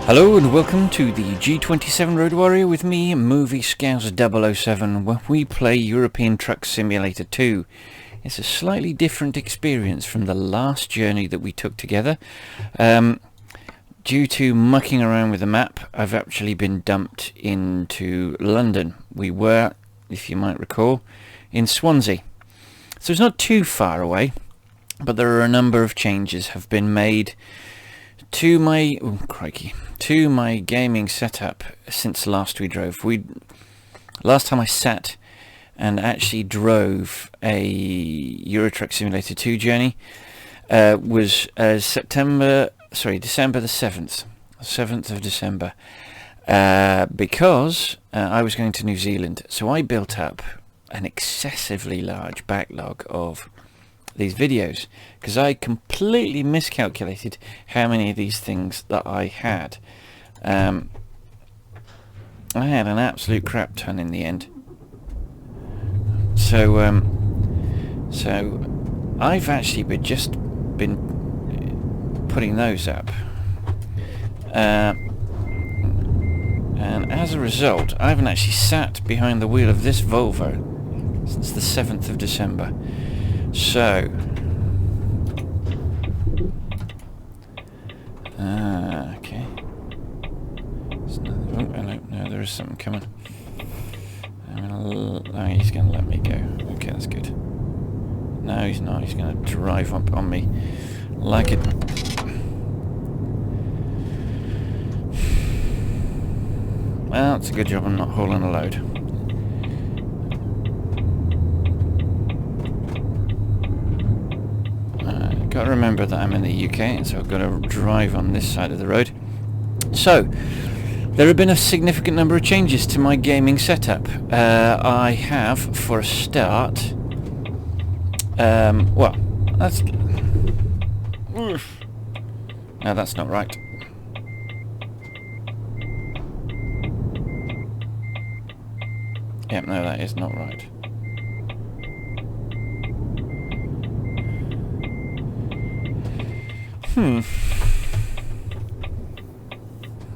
Hello and welcome to the G27 Road Warrior with me, Movie Scouse 007, where we play European Truck Simulator 2. It's a slightly different experience from the last journey that we took together. Due to mucking around with the map, I've actually been dumped into London. We were, if you might recall, in Swansea. So it's not too far away, but there are a number of changes have been made to my gaming setup since last we drove. Last time I sat and actually drove a Euro Truck Simulator 2 journey was December the 7th of December, because I was going to New Zealand. So I built up an excessively large backlog of these videos because I completely miscalculated how many of these things that I had. I had an absolute crap ton in the end. So I've actually been putting those up, and as a result, I haven't actually sat behind the wheel of this Volvo since the 7th of December. So, okay. Oh, hello. No, there is something coming. He's going to let me go. Okay, that's good. No, he's not. He's going to drive up on me like it. Well, it's a good job I'm not hauling a load. Got to remember that I'm in the UK, and so I've got to drive on this side of the road. So, there have been a significant number of changes to my gaming setup. I have, for a start, well, that's... No, that's not right. Yep, no, that is not right.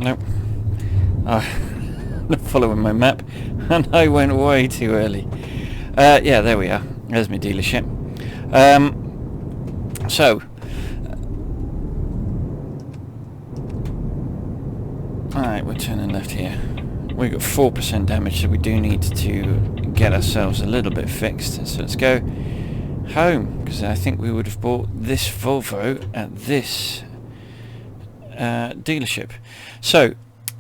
Nope. I'm following my map, and I went way too early. Yeah, there we are. There's my dealership. Alright, we're turning left here. We've got 4% damage, so we do need to get ourselves a little bit fixed. So let's go home, because I think we would have bought this Volvo at this dealership. So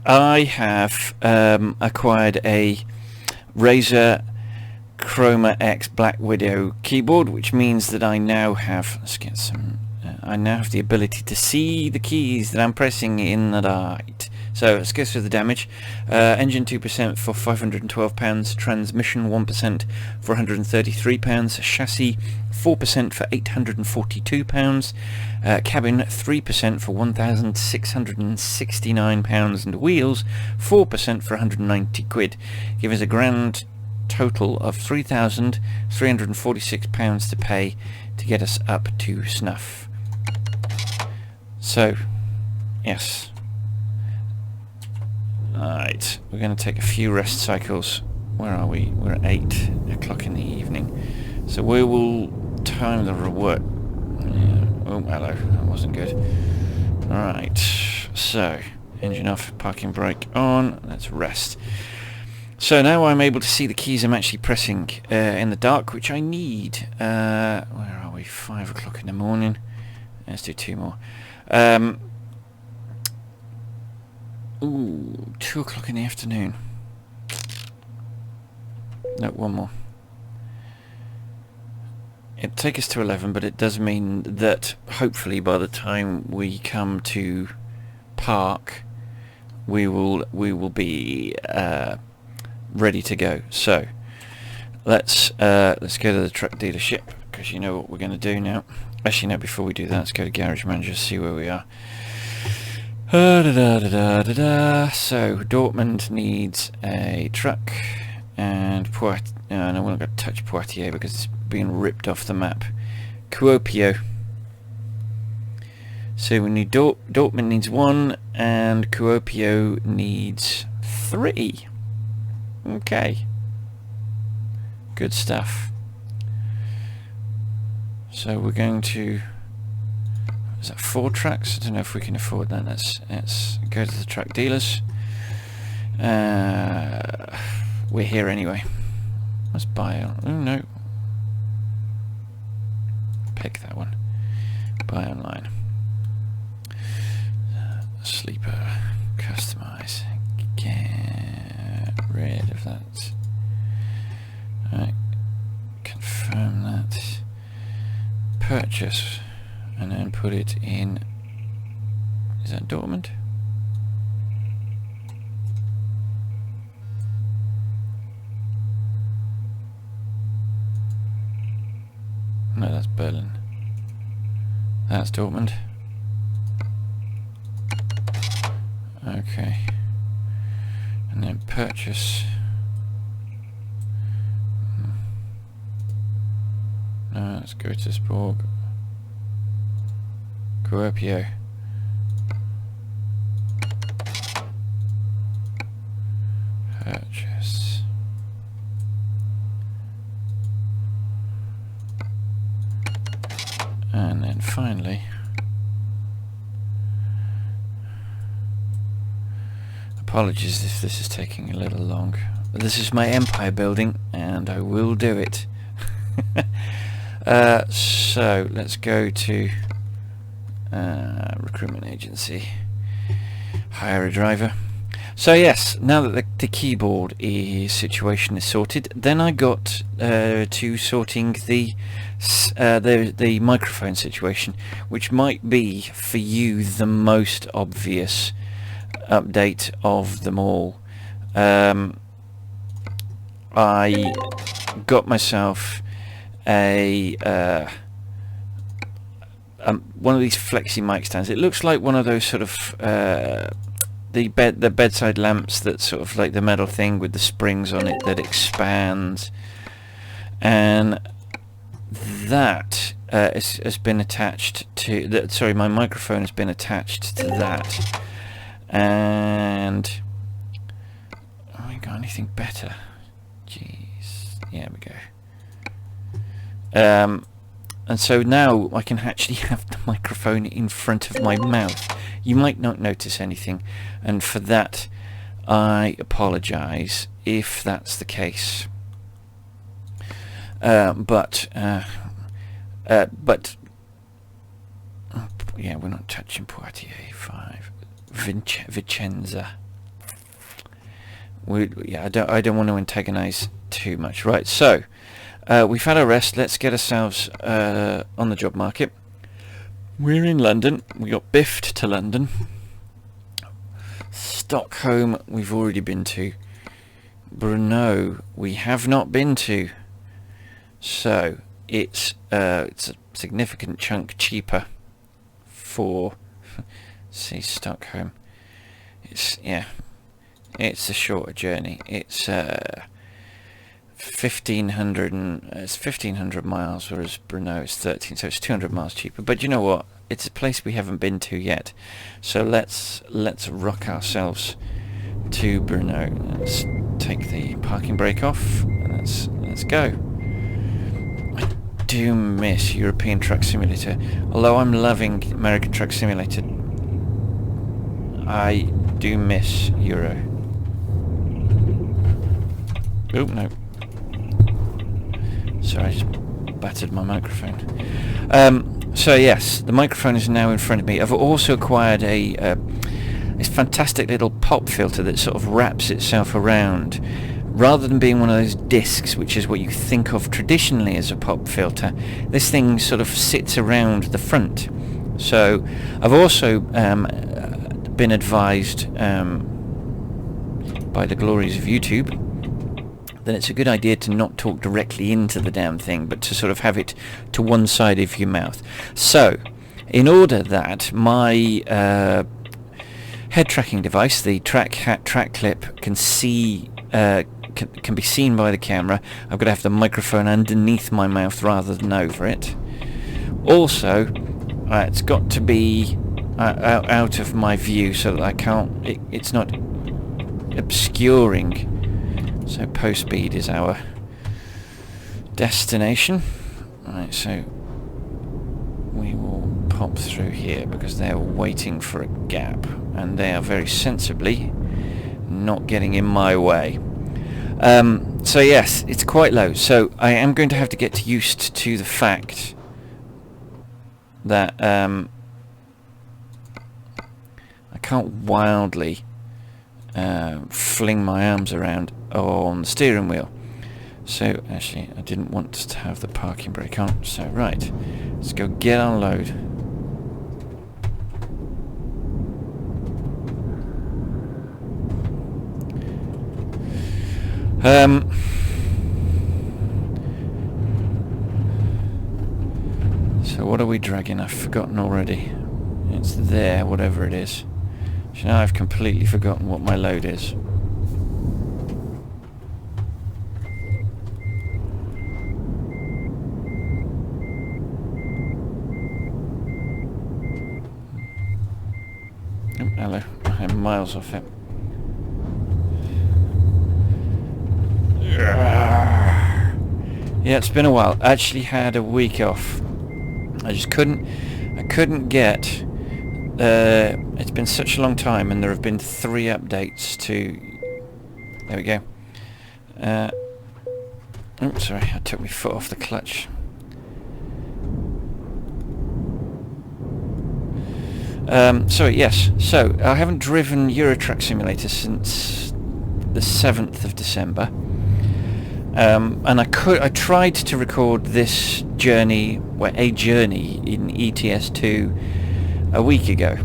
I have acquired a Razer Chroma X Black Widow keyboard, which means that I now have, let's get some, I now have the ability to see the keys that I'm pressing in the light. So let's go through the damage. Engine 2% for £512, transmission 1% for £133, chassis 4% for £842, cabin 3% for £1,669, and wheels 4% for £190, giving us a grand total of £3,346 to pay to get us up to snuff. So, yes. Alright, we're going to take a few rest cycles. Where are we? We're at 8 o'clock in the evening. So we will time the reward. Yeah. Oh, hello. That wasn't good. Alright, so engine off, parking brake on. Let's rest. So now I'm able to see the keys I'm actually pressing in the dark, which I need. Where are we? 5 o'clock in the morning. Let's do 2 more. Ooh, 2 o'clock in the afternoon. No, one more. It'd take us to 11, but it does mean that hopefully by the time we come to park, we will be ready to go. So let's go to the truck dealership, because you know what we're going to do now. Actually, no, before we do that, let's go to Garage Manager, see where we are. So Dortmund needs a truck, and no, we're not going to touch Poitiers because it's being ripped off the map. Kuopio. So we need Dortmund needs 1, and Kuopio needs 3. Okay. Good stuff. So we're going to... Is that 4 trucks? I don't know if we can afford that. Let's go to the truck dealers. We're here anyway. Let's buy... Oh no. Pick that one. Buy online. Sleeper. Customize. Get rid of that. Alright. Confirm that. Purchase. And then put it in... Is that Dortmund? No, that's Berlin. That's Dortmund. Okay. And then purchase. No, let's go to Sporg. Kuopio. Purchase. And then finally, apologies if this is taking a little long. This is my empire building, and I will do it. So let's go to recruitment agency, hire a driver. So yes, now that the keyboard situation is sorted, then I got to sorting the microphone situation, which might be for you the most obvious update of them all. I got myself a one of these flexi mic stands. It looks like one of those sort of the bedside lamps, that sort of like the metal thing with the springs on it that expands, and that has been attached to that. Sorry, my microphone has been attached to that. And oh, we got anything better? Jeez, yeah, we go. And so now I can actually have the microphone in front of my mouth. You might not notice anything, and for that I apologise if that's the case. But yeah, we're not touching Poitiers 5. Vicenza. I don't want to antagonise too much. Right, so we've had a rest. Let's get ourselves on the job market. We're in London. We got biffed to London. Stockholm we've already been to. Brno we have not been to. So it's a significant chunk cheaper for see Stockholm. It's a shorter journey. It's 1500 miles, whereas Brno is 13, so it's 200 miles cheaper. But you know what? It's a place we haven't been to yet, so let's rock ourselves to Brno. Let's take the parking brake off and let's go. I do miss European Truck Simulator, although I'm loving American Truck Simulator. I do miss Euro. Oh no. Sorry, I just battered my microphone. So yes, the microphone is now in front of me. I've also acquired a this fantastic little pop filter that sort of wraps itself around. Rather than being one of those discs, which is what you think of traditionally as a pop filter, this thing sort of sits around the front. So I've also been advised by the glories of YouTube that it's a good idea to not talk directly into the damn thing, but to sort of have it to one side of your mouth. So, in order that my head tracking device, the track clip, can see can be seen by the camera, I've got to have the microphone underneath my mouth rather than over it. Also, it's got to be out of my view so that I can't. It's not obscuring. So post speed is our destination. Right, so we will pop through here because they're waiting for a gap, and they are very sensibly not getting in my way. So yes, it's quite low. So I am going to have to get used to the fact that I can't wildly fling my arms around on the steering wheel. So actually I didn't want to have the parking brake on, so right, let's go get on load. So what are we dragging? I've forgotten already. It's there, whatever it is. So now I've completely forgotten what my load is. Oh, hello. I'm miles off it. Yeah, it's been a while. I actually had a week off. I couldn't get... it's been such a long time, and there have been 3 updates to... There we go. Oh, sorry, I took my foot off the clutch. Sorry, yes. So, I haven't driven Euro Truck Simulator since the 7th of December. And I tried to record this journey, a journey in ETS2 a week ago.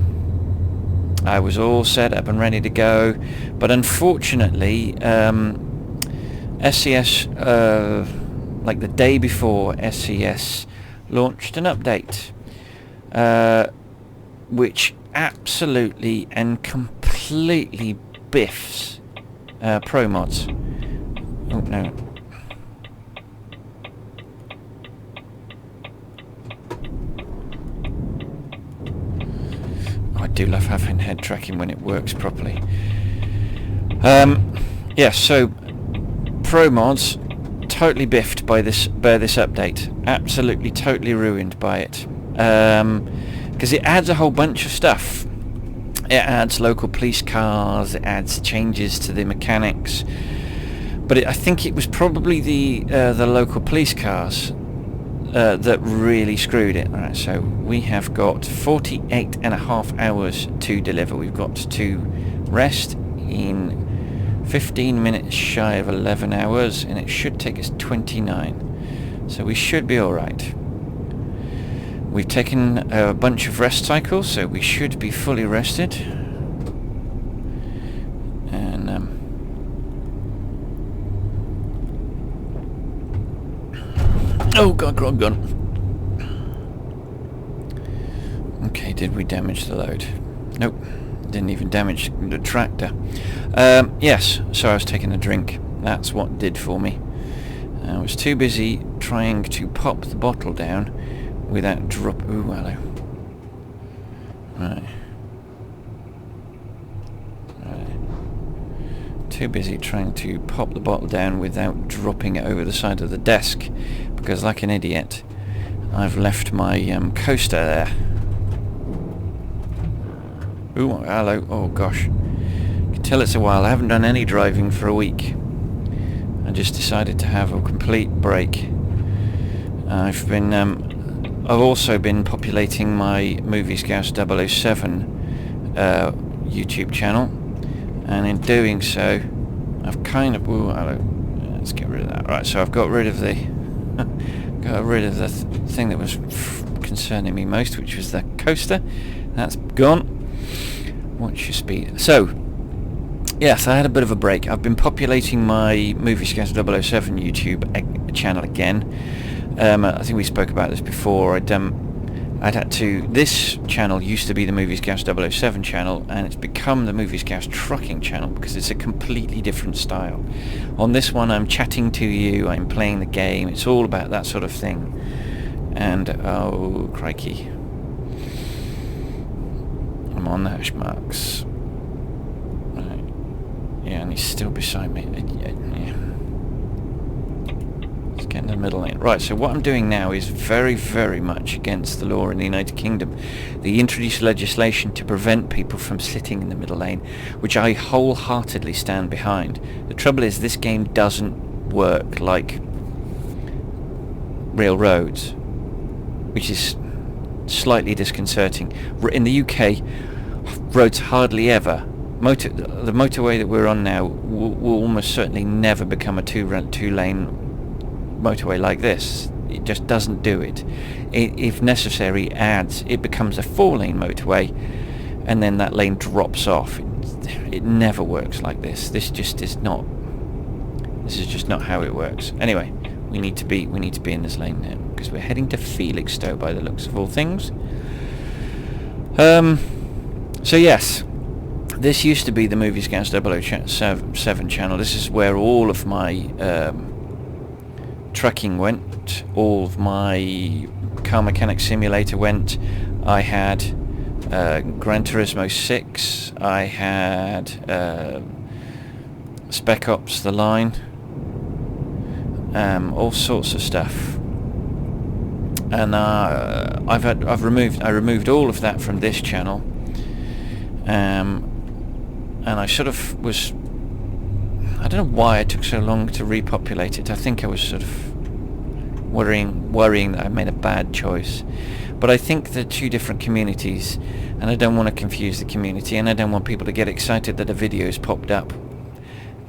I was all set up and ready to go, but unfortunately, SES, like the day before, SES launched an update, which absolutely and completely biffs ProMods. Oh no. I do love having head tracking when it works properly. Yeah, so ProMods totally biffed by this update. Absolutely, totally ruined by it. Because it adds a whole bunch of stuff. It adds local police cars. It adds changes to the mechanics. But I think it was probably the local police cars that really screwed it. Alright, so we have got 48.5 hours to deliver. We've got to rest in 15 minutes shy of 11 hours, and it should take us 29. So we should be alright. We've taken a bunch of rest cycles, so we should be fully rested. And oh god, okay, did we damage the load? Nope, didn't even damage the tractor. Yes, so I was taking a drink. That's what did for me. I was too busy trying to pop the bottle down without ooh, hello. Right. Too busy trying to pop the bottle down without dropping it over the side of the desk, because like an idiot I've left my coaster there. Ooh, hello. Oh gosh, you can tell it's a while. I haven't done any driving for a week. I just decided to have a complete break. I've also been populating my Movie Scouse 007 YouTube channel, and in doing so I've kind of... Ooh, hello. Let's get rid of that. Right, so I've got rid of the thing that was concerning me most, which was the coaster. That's gone. Watch your speed. So yes, I had a bit of a break. I've been populating my Moviescast 007 YouTube channel again. I think we spoke about this before. I'd had to... This channel used to be the Moviescast 007 channel, and it's become the Moviescast Trucking channel because it's a completely different style. On this one I'm chatting to you, I'm playing the game, it's all about that sort of thing. And, oh crikey, I'm on the hash marks. Right. Yeah, and he's still beside me. Yeah. Let's get in the middle lane. Right, so what I'm doing now is very, very much against the law in the United Kingdom. They introduced legislation to prevent people from sitting in the middle lane, which I wholeheartedly stand behind. The trouble is, this game doesn't work like real roads, which is slightly disconcerting. In the UK, roads hardly ever... the motorway that we're on now will almost certainly never become a two-lane motorway like this. It just doesn't do it. If necessary, it becomes a 4-lane motorway, and then that lane drops off. It never works like this. This is just not how it works. Anyway, we need to be in this lane now because we're heading to Felixstowe by the looks of all things. So yes, this used to be the Moviescast 007 channel. This is where all of my trucking went, all of my Car Mechanic Simulator went. I had Gran Turismo 6, I had Spec Ops The Line, all sorts of stuff. And I removed all of that from this channel, and I sort of was... I don't know why it took so long to repopulate it. I think I was sort of worrying that I made a bad choice. But I think they're two different communities, and I don't want to confuse the community, and I don't want people to get excited that a video's popped up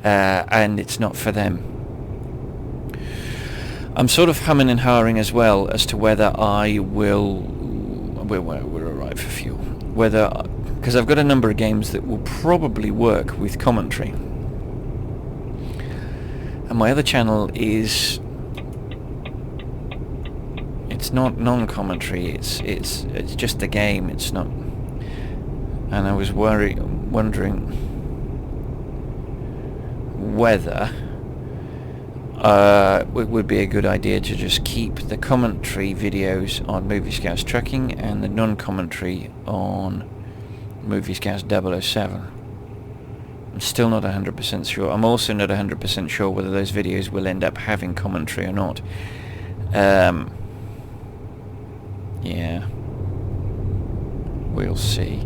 and it's not for them. I'm sort of humming and hawing as well as to whether I will... We're alright for fuel. Because I've got a number of games that will probably work with commentary. And my other channel is... It's not non-commentary, it's just the game, it's not... And I was wondering whether it would be a good idea to just keep the commentary videos on Moviescast Trucking and the non-commentary on Moviescast 007. I'm still not 100% sure. I'm also not 100% sure whether those videos will end up having commentary or not. Yeah, we'll see.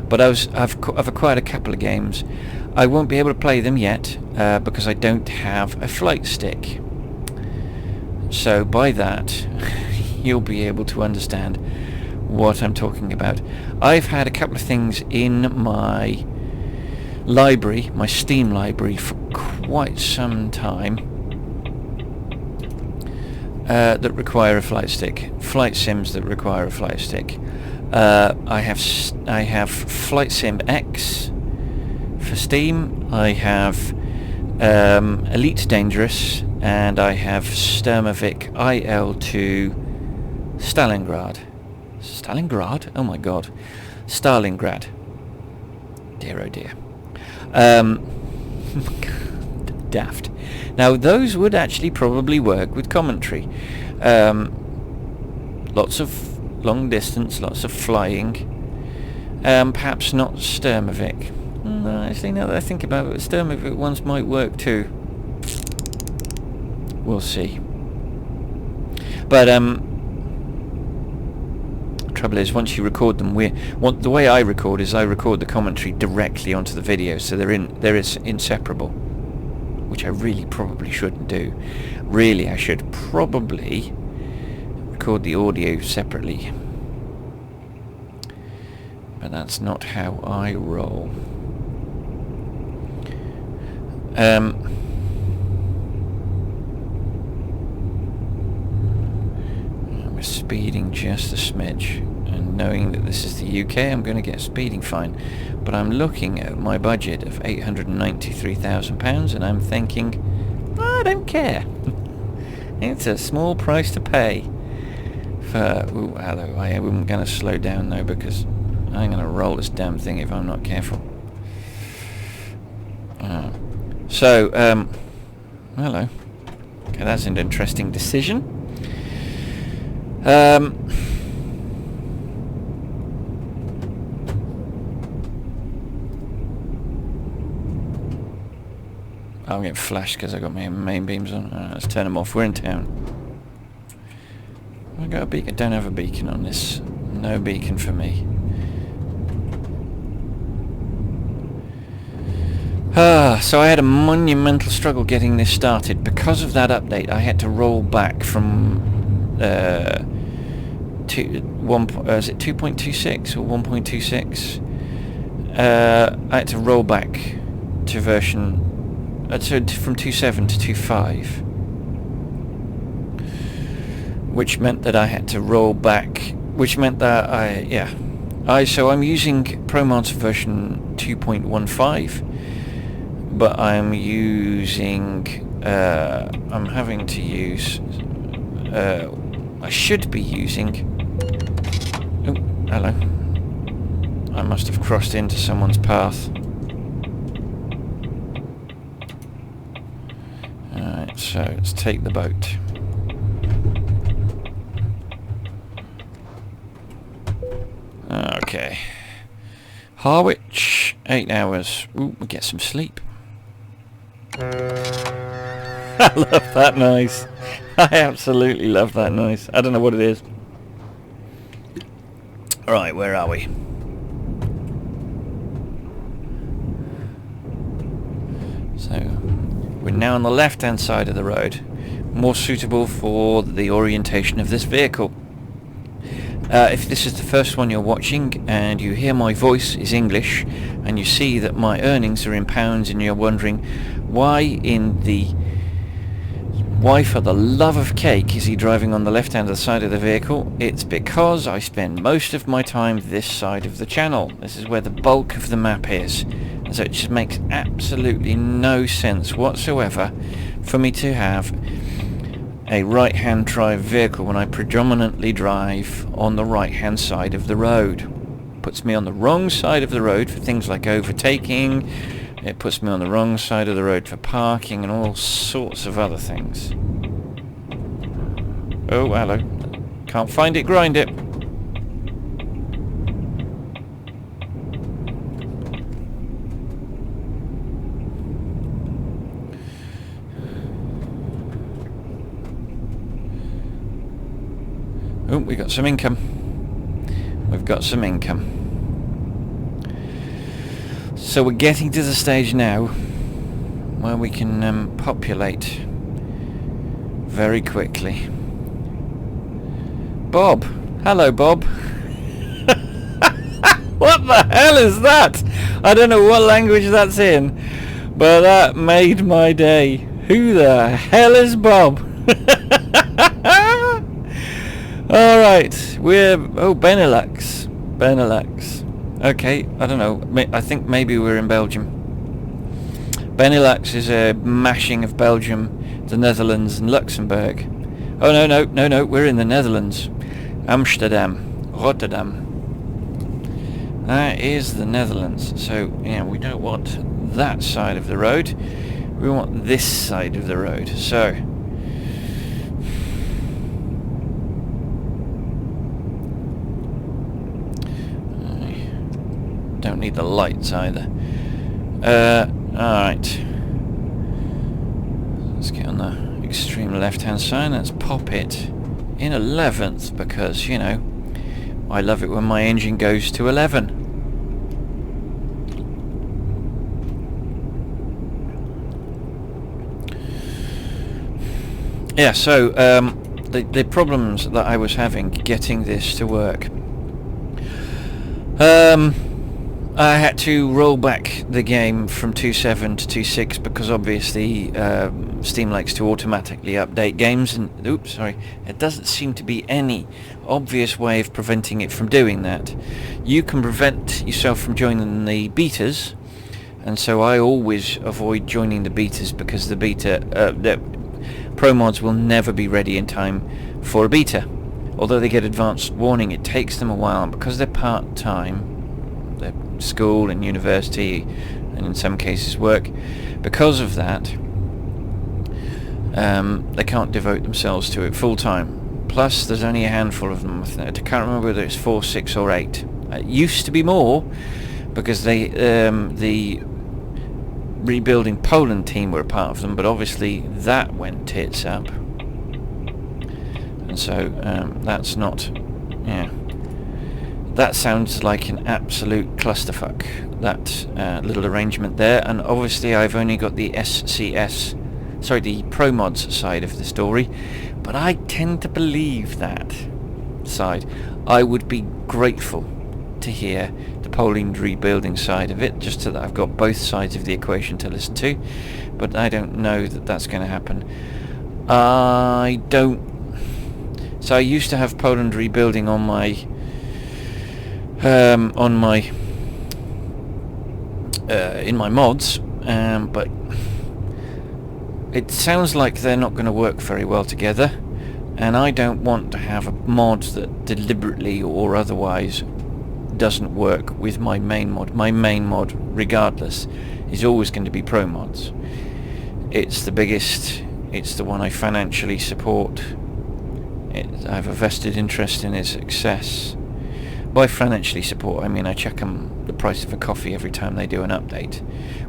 But I've acquired a couple of games. I won't be able to play them yet because I don't have a flight stick. So by that, you'll be able to understand what I'm talking about. I've had a couple of things in my library, my Steam library, for quite some time that require a flight stick. Flight sims that require a flight stick. I have Flight Sim X for Steam. I have Elite Dangerous, and I have Sturmovik IL2 Stalingrad. Stalingrad? Oh my god. Stalingrad. Dear oh dear. Daft. Now those would actually probably work with commentary. Lots of long distance, lots of flying. Perhaps not Sturmovik. Actually, now that I think about it, Sturmovik ones might work too. We'll see. But trouble is, once you record them, the way I record is I record the commentary directly onto the video, so they're inseparable, which I really probably shouldn't do. Really, I should probably record the audio separately. But But that's not how I roll. We're speeding just a smidge, and knowing that this is the UK, I'm going to get a speeding fine. But I'm looking at my budget of £893,000, and I'm thinking, I don't care. It's a small price to pay for... Ooh, hello. I am going to slow down though, because I'm going to roll this damn thing if I'm not careful. Hello. Okay, that's an interesting decision. I'll get flashed because I got my main beams on. Let's turn them off. We're in town. I got a beacon. I don't have a beacon on this. No beacon for me. So I had a monumental struggle getting this started. Because of that update, I had to roll back from is it 2.26 or 1.26? I had to roll back to version from 2.7 to 2.5, which meant that I had to roll back, which meant that so I'm using ProMods version 2.15, but I'm using I'm having to use I should be using... Oh, hello. I must have crossed into someone's path. Alright, so let's take the boat. Okay. Harwich, 8 hours. Ooh, we get some sleep. I love that noise. I absolutely love that noise. I don't know what it is. Right, where are we? So, we're now on the left-hand side of the road, more suitable for the orientation of this vehicle. If this is the first one you're watching and you hear my voice is English and you see that my earnings are in pounds and you're wondering why for the love of cake is he driving on the left-hand side of the vehicle, it's because I spend most of my time this side of the channel. This is where the bulk of the map is. So it just makes absolutely no sense whatsoever for me to have a right-hand drive vehicle when I predominantly drive on the right-hand side of the road. Puts me on the wrong side of the road for things like overtaking. It puts me on the wrong side of the road for parking and all sorts of other things. Oh, hello. Can't find it, grind it. Oh, we got some income. We've got some income. So we're getting to the stage now where we can populate very quickly. Bob! Hello, Bob! What the hell is that? I don't know what language that's in, but that made my day. Who the hell is Bob? Alright, we're... Oh, Benelux. Okay, I don't know. I think maybe we're in Belgium. Benelux is a mashing of Belgium, the Netherlands and Luxembourg. Oh, no, we're in the Netherlands. Amsterdam. Rotterdam. That is the Netherlands. So, yeah, we don't want that side of the road. We want this side of the road. So... don't need the lights either. Alright. Let's get on the extreme left-hand side. Let's pop it in 11th because, you know, I love it when my engine goes to 11. Yeah, so the problems that I was having getting this to work. I had to roll back the game from 2.7 to 2.6 because obviously Steam likes to automatically update games, and it doesn't seem to be any obvious way of preventing it from doing that. You can prevent yourself from joining the betas, and so I always avoid joining the betas because the ProMods will never be ready in time for a beta. Although they get advanced warning, it takes them a while, and because they're part-time, they're school and university, and in some cases work, because of that, they can't devote themselves to it full-time. Plus, there's only a handful of them. I can't remember whether it's 4, 6 or 8. It used to be more, because the Rebuilding Poland team were a part of them, but obviously that went tits up. And so that's not... yeah. That sounds like an absolute clusterfuck, that little arrangement there, and obviously I've only got the the ProMods side of the story, but I tend to believe that side. I would be grateful to hear the Poland rebuilding side of it, just so that I've got both sides of the equation to listen to, but I don't know that that's going to happen. So I used to have Poland rebuilding on my in my mods, but it sounds like they're not going to work very well together, and I don't want to have a mod that deliberately or otherwise doesn't work with my main mod. My main mod, regardless, is always going to be ProMods. It's the biggest, it's the one I financially support. I have a vested interest in its success. By financially support, I mean I check them the price of a coffee every time they do an update,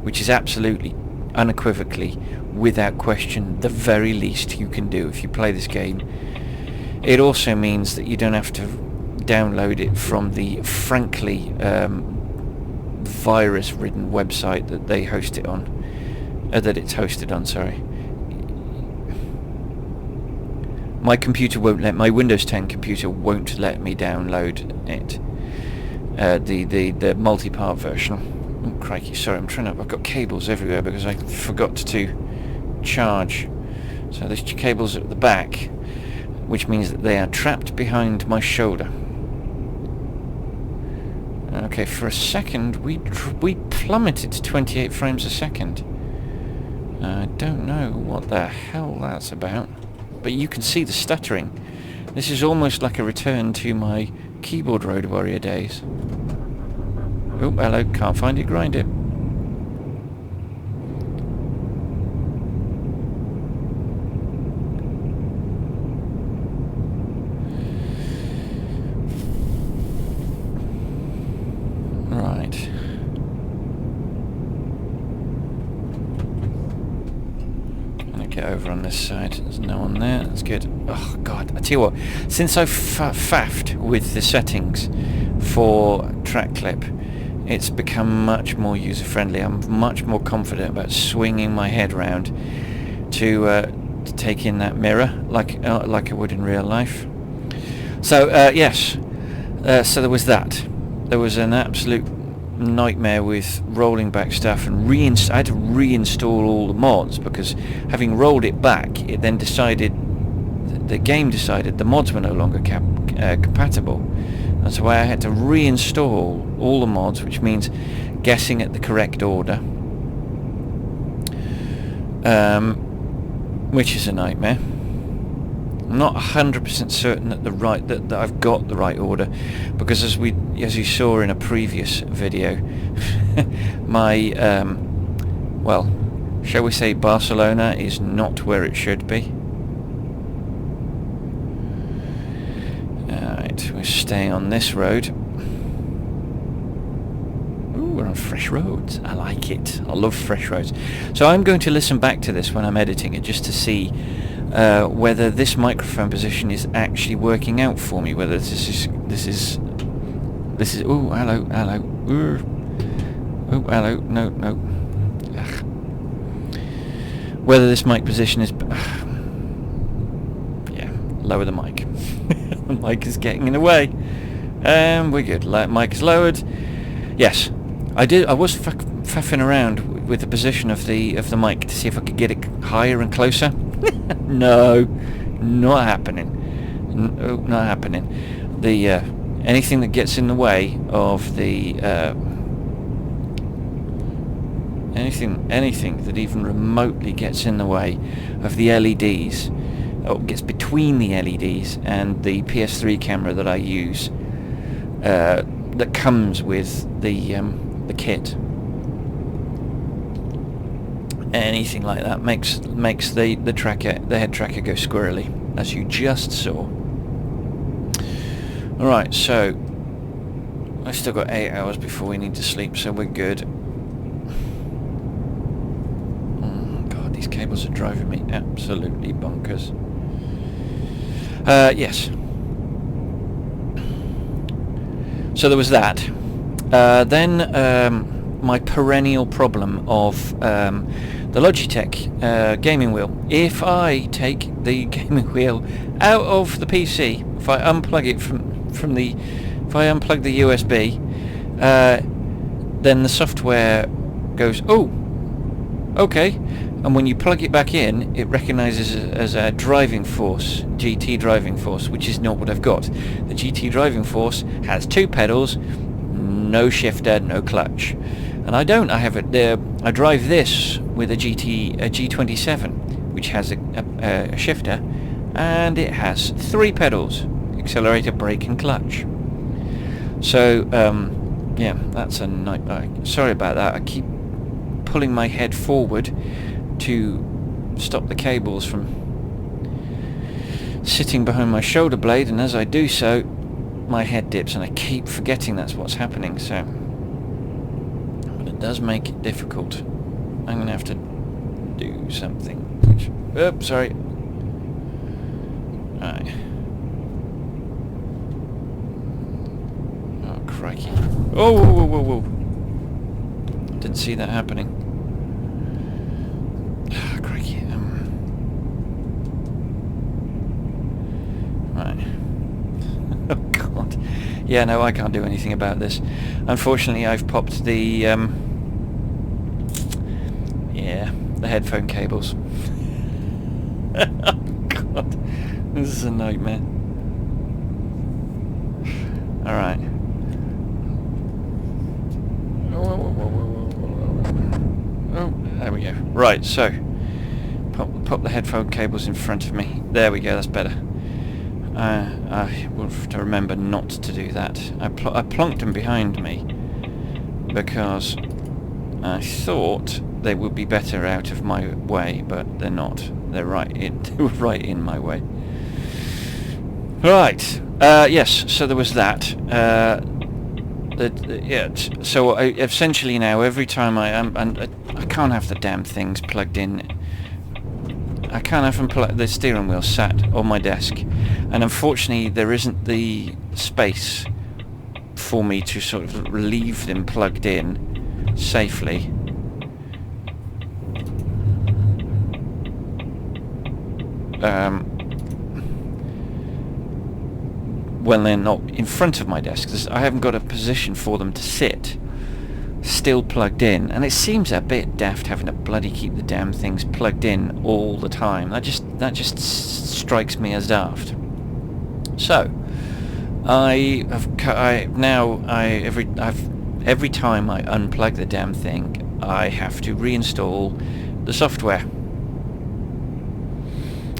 which is absolutely, unequivocally, without question, the very least you can do if you play this game. It also means that you don't have to download it from the frankly virus-ridden website that they host it on, that it's hosted on. Sorry. My computer won't let, my Windows 10 computer won't let me download it. The multi-part version. Oh crikey, sorry, I've got cables everywhere because I forgot to charge. So there's cables at the back, which means that they are trapped behind my shoulder. Okay, for a second we plummeted to 28 frames a second. I don't know what the hell that's about. But you can see the stuttering. This is almost like a return to my keyboard road warrior days. Oh, hello, can't find it, grind it. Right. Get over on this side. There's no one there. That's good. Oh god, I tell you what, since I've faffed with the settings for track clip, it's become much more user friendly. I'm much more confident about swinging my head round to take in that mirror like I would in real life. So yes, so there was that. There was an absolute nightmare with rolling back stuff, and I had to reinstall all the mods because having rolled it back, it then decided, the game decided the mods were no longer compatible, and so I had to reinstall all the mods, which means guessing at the correct order, which is a nightmare. I'm not 100% certain that I've got the right order, because as you saw in a previous video, my well, shall we say Barcelona is not where it should be. Alright, we're staying on this road. Ooh, we're on fresh roads. I like it. I love fresh roads. So I'm going to listen back to this when I'm editing it, just to see whether this microphone position is actually working out for me, whether this is oh hello, oh hello, no, ugh. Whether this mic position is yeah, lower the mic. The mic is getting in the way. We're good. Mic is lowered. Yes, I was faffing around with the position of the mic to see if I could get it higher and closer. No, not happening. No, not happening. The anything that gets in the way of the anything that even remotely gets in the way of the LEDs, or gets between the LEDs and the PS3 camera that I use, that comes with the kit. Anything like that makes the head tracker go squirrely, as you just saw. Alright, so I've still got 8 hours before we need to sleep, so we're good. Oh god, these cables are driving me absolutely bonkers. Yes. So there was that. Then my perennial problem of the Logitech gaming wheel. If I take the gaming wheel out of the PC, if I unplug it if I unplug the USB, then the software goes, oh, okay, and when you plug it back in, it recognises it as a driving force, GT driving force, which is not what I've got. The GT driving force has 2 pedals, no shifter, no clutch. And I don't. I drive this with a G27, which has a shifter, and it has 3 pedals: accelerator, brake, and clutch. So, yeah, that's a nightmare. Sorry about that. I keep pulling my head forward to stop the cables from sitting behind my shoulder blade, and as I do so, my head dips, and I keep forgetting that's what's happening. So. Does make it difficult. I'm gonna have to do something. Oops, sorry. Right. Oh crikey! Oh, whoa, whoa, whoa! Didn't see that happening. Ah, crikey. Right. Oh god. Yeah, no, I can't do anything about this. Unfortunately, I've popped the the headphone cables. Oh god, this is a nightmare. Alright. Oh, there we go. Right, so pop the headphone cables in front of me. There we go, that's better. I will have to remember not to do that. I plonked them behind me because I thought they would be better out of my way, but they're not. They were right in my way. Right. Yes. So there was that. Yeah. So essentially now, every time I can't have the damn things plugged in. I can't have the steering wheel sat on my desk, and unfortunately there isn't the space for me to sort of leave them plugged in safely. When they're not in front of my desk, I haven't got a position for them to sit still plugged in, and it seems a bit daft having to bloody keep the damn things plugged in all the time. That just strikes me as daft. So every time I unplug the damn thing, I have to reinstall the software.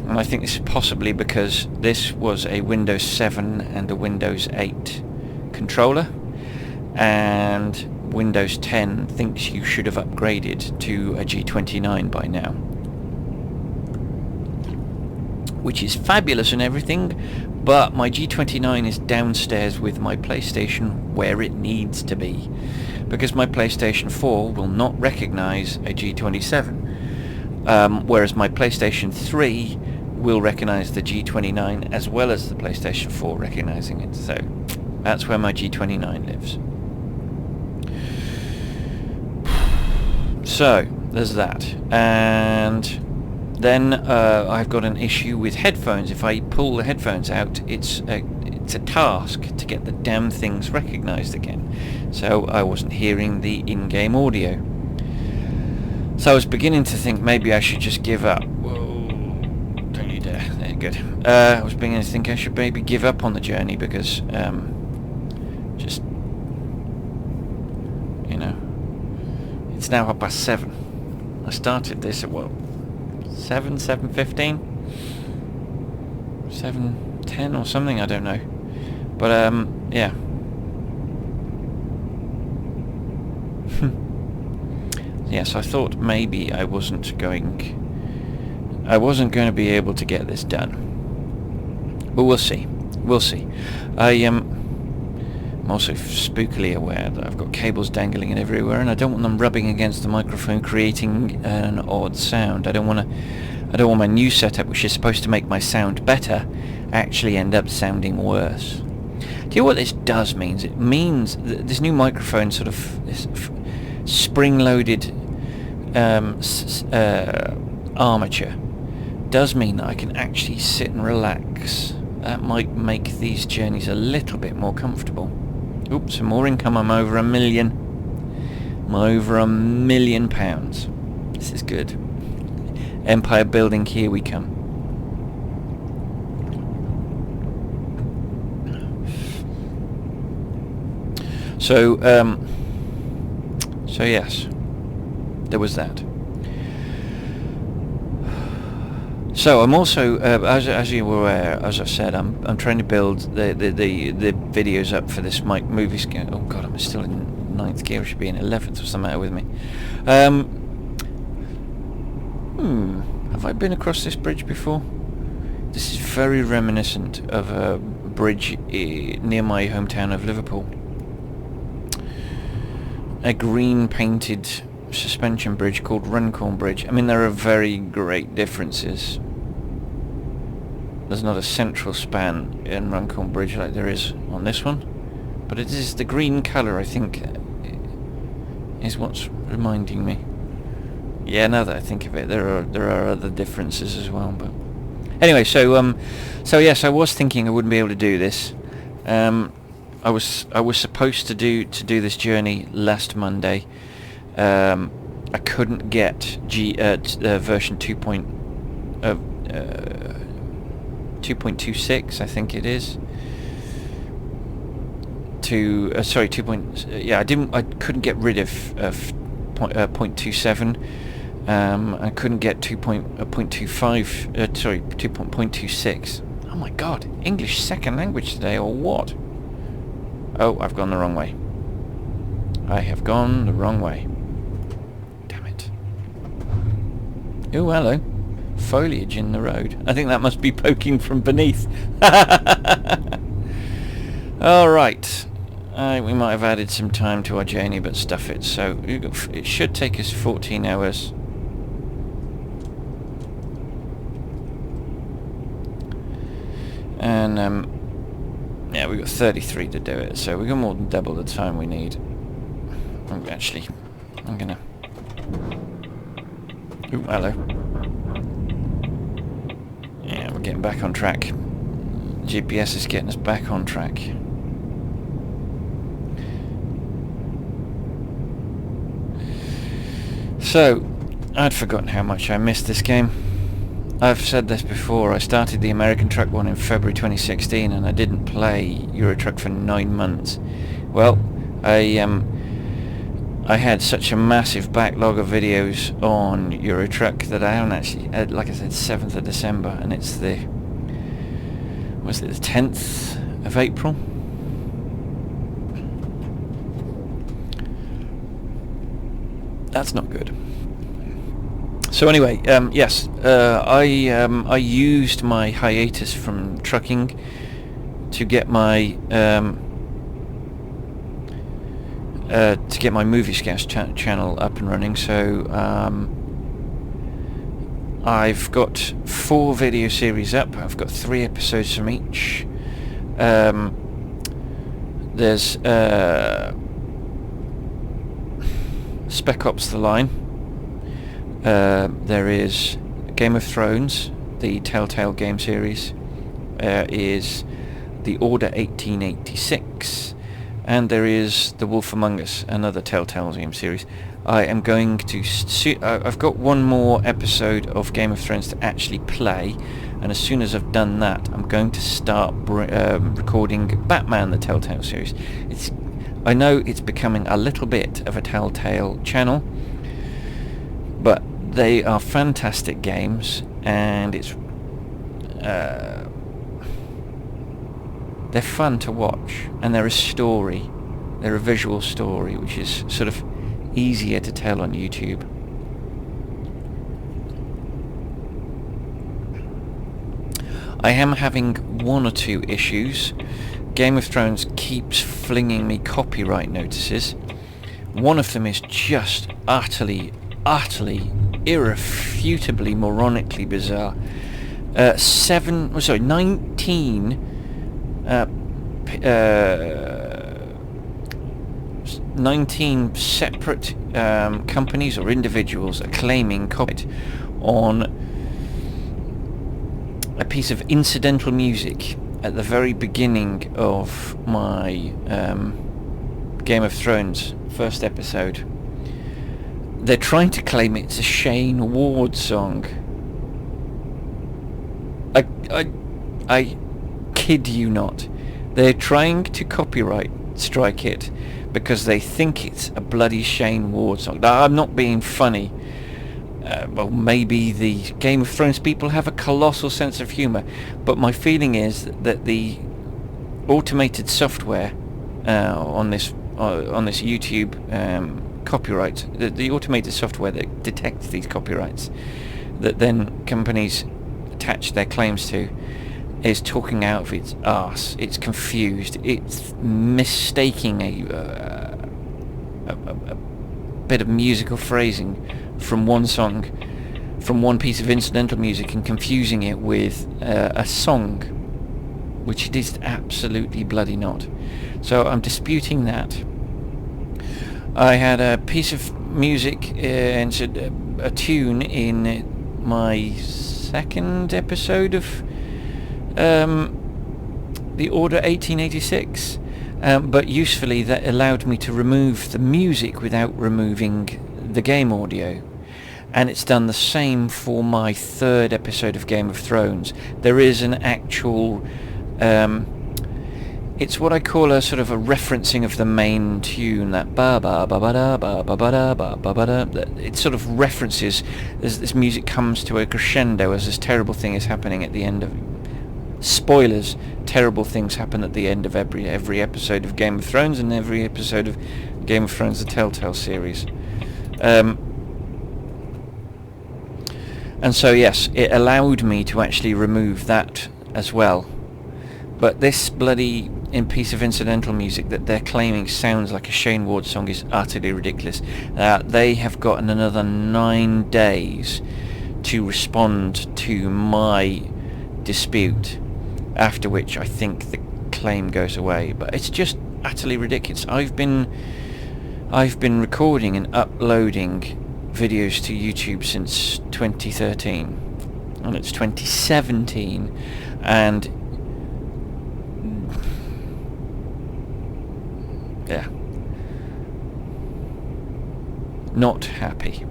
And I think this is possibly because this was a Windows 7 and a Windows 8 controller, and Windows 10 thinks you should have upgraded to a G29 by now, which is fabulous and everything, but my G29 is downstairs with my PlayStation where it needs to be, because my PlayStation 4 will not recognise a G27, whereas my PlayStation 3 will recognise the G29 as well as the PlayStation 4 recognising it. So that's where my G29 lives. So there's that, and then I've got an issue with headphones. If I pull the headphones out, it it's a task to get the damn things recognised again. So I wasn't hearing the in-game audio. So I was beginning to think maybe I should just give up. Whoa, don't you dare. There, good. I was beginning to think I should maybe give up on the journey because, just, you know, it's now 7:30. I started this at what? 7:15? 7:10 or something, I don't know. But, yeah. Yes, I thought maybe I wasn't going to be able to get this done. But we'll see. We'll see. I'm also spookily aware that I've got cables dangling everywhere, and I don't want them rubbing against the microphone, creating an odd sound. I don't want my new setup, which is supposed to make my sound better, actually end up sounding worse. Do you know what this does means? It means that this new microphone, sort of this spring-loaded armature, does mean that I can actually sit and relax. That might make these journeys a little bit more comfortable. Oops, some more income. I'm over £1 million. I'm over £1 million. This is good. Empire building, here we come. So yes, there was that. So I'm also, as you were aware, as I said, I'm trying to build the videos up for this movie scale. Oh god, I'm still in 9th gear. I should be in 11th. What's the matter with me? Have I been across this bridge before? This is very reminiscent of a bridge near my hometown of Liverpool. A green painted suspension bridge called Runcorn Bridge. I mean, there are very great differences. There's not a central span in Runcorn Bridge like there is on this one, but it is the green colour, I think, is what's reminding me. Yeah, now that I think of it, there are other differences as well. But anyway, so yes, I was thinking I wouldn't be able to do this. I was supposed to do this journey last Monday. I couldn't get version 2.26, I think it is. Sorry, 2. Yeah, I couldn't get rid of 0.27. I couldn't get 2.25. Sorry, 2.26. Oh my God, English second language today, or what? Oh, I've gone the wrong way. I have gone the wrong way. Damn it. Oh, hello. Foliage in the road. I think that must be poking from beneath. Alright. We might have added some time to our journey, but stuff it. So, it should take us 14 hours. And, yeah, we've got 33 to do it, so we've got more than double the time we need. I'm gonna... Ooh, hello. Yeah, we're getting back on track. GPS is getting us back on track. So, I'd forgotten how much I missed this game. I've said this before, I started the American Truck one in February 2016 and I didn't play Euro Truck for 9 months. Well, I had such a massive backlog of videos on Euro Truck that I haven't actually, like I said, 7th of December, and it's the 10th of April? That's not good. So anyway, yes, I used my hiatus from trucking to get my Movie Scouts channel up and running. So I've got 4 video series up. I've got 3 episodes from each. There's Spec Ops: The Line. There is Game of Thrones, the Telltale game series. Is the Order 1886, and there is The Wolf Among Us, another Telltale game series. I am going to... I've got one more episode of Game of Thrones to actually play, and as soon as I've done that, I'm going to start recording Batman, the Telltale series. I know it's becoming a little bit of a Telltale channel, but they are fantastic games, and it's they're fun to watch, and they're a story. They're a visual story, which is sort of easier to tell on YouTube. I am having one or two issues. Game of Thrones keeps flinging me copyright notices. One of them is just utterly, irrefutably, moronically bizarre. 19 separate companies or individuals are claiming copyright on a piece of incidental music at the very beginning of my Game of Thrones first episode. They're trying to claim it's a Shane Ward song. I kid you not. They're trying to copyright strike it because they think it's a bloody Shane Ward song. Now, I'm not being funny. Well, maybe the Game of Thrones people have a colossal sense of humour, but my feeling is that the automated software on this YouTube copyright, the automated software that detects these copyrights, that then companies attach their claims to, is talking out of its arse. It's confused. It's mistaking a bit of musical phrasing from one song, from one piece of incidental music, and confusing it with a song, which it is absolutely bloody not. So I'm disputing that. I had a piece of music, a tune in my second episode of the Order 1886, but usefully that allowed me to remove the music without removing the game audio. And it's done the same for my third episode of Game of Thrones. There is an actual it's what I call a sort of a referencing of the main tune, that ba ba ba ba da ba ba ba da ba ba ba da. It sort of references as this music comes to a crescendo as this terrible thing is happening at the end of... Spoilers, terrible things happen at the end of every episode of Game of Thrones and every episode of Game of Thrones, the Telltale series. And so yes, it allowed me to actually remove that as well. But this bloody piece of incidental music that they're claiming sounds like a Shane Ward song is utterly ridiculous. They have gotten another 9 days to respond to my dispute, after which I think the claim goes away. But it's just utterly ridiculous. I've been recording and uploading videos to YouTube since 2013, and it's 2017, and yeah, not happy.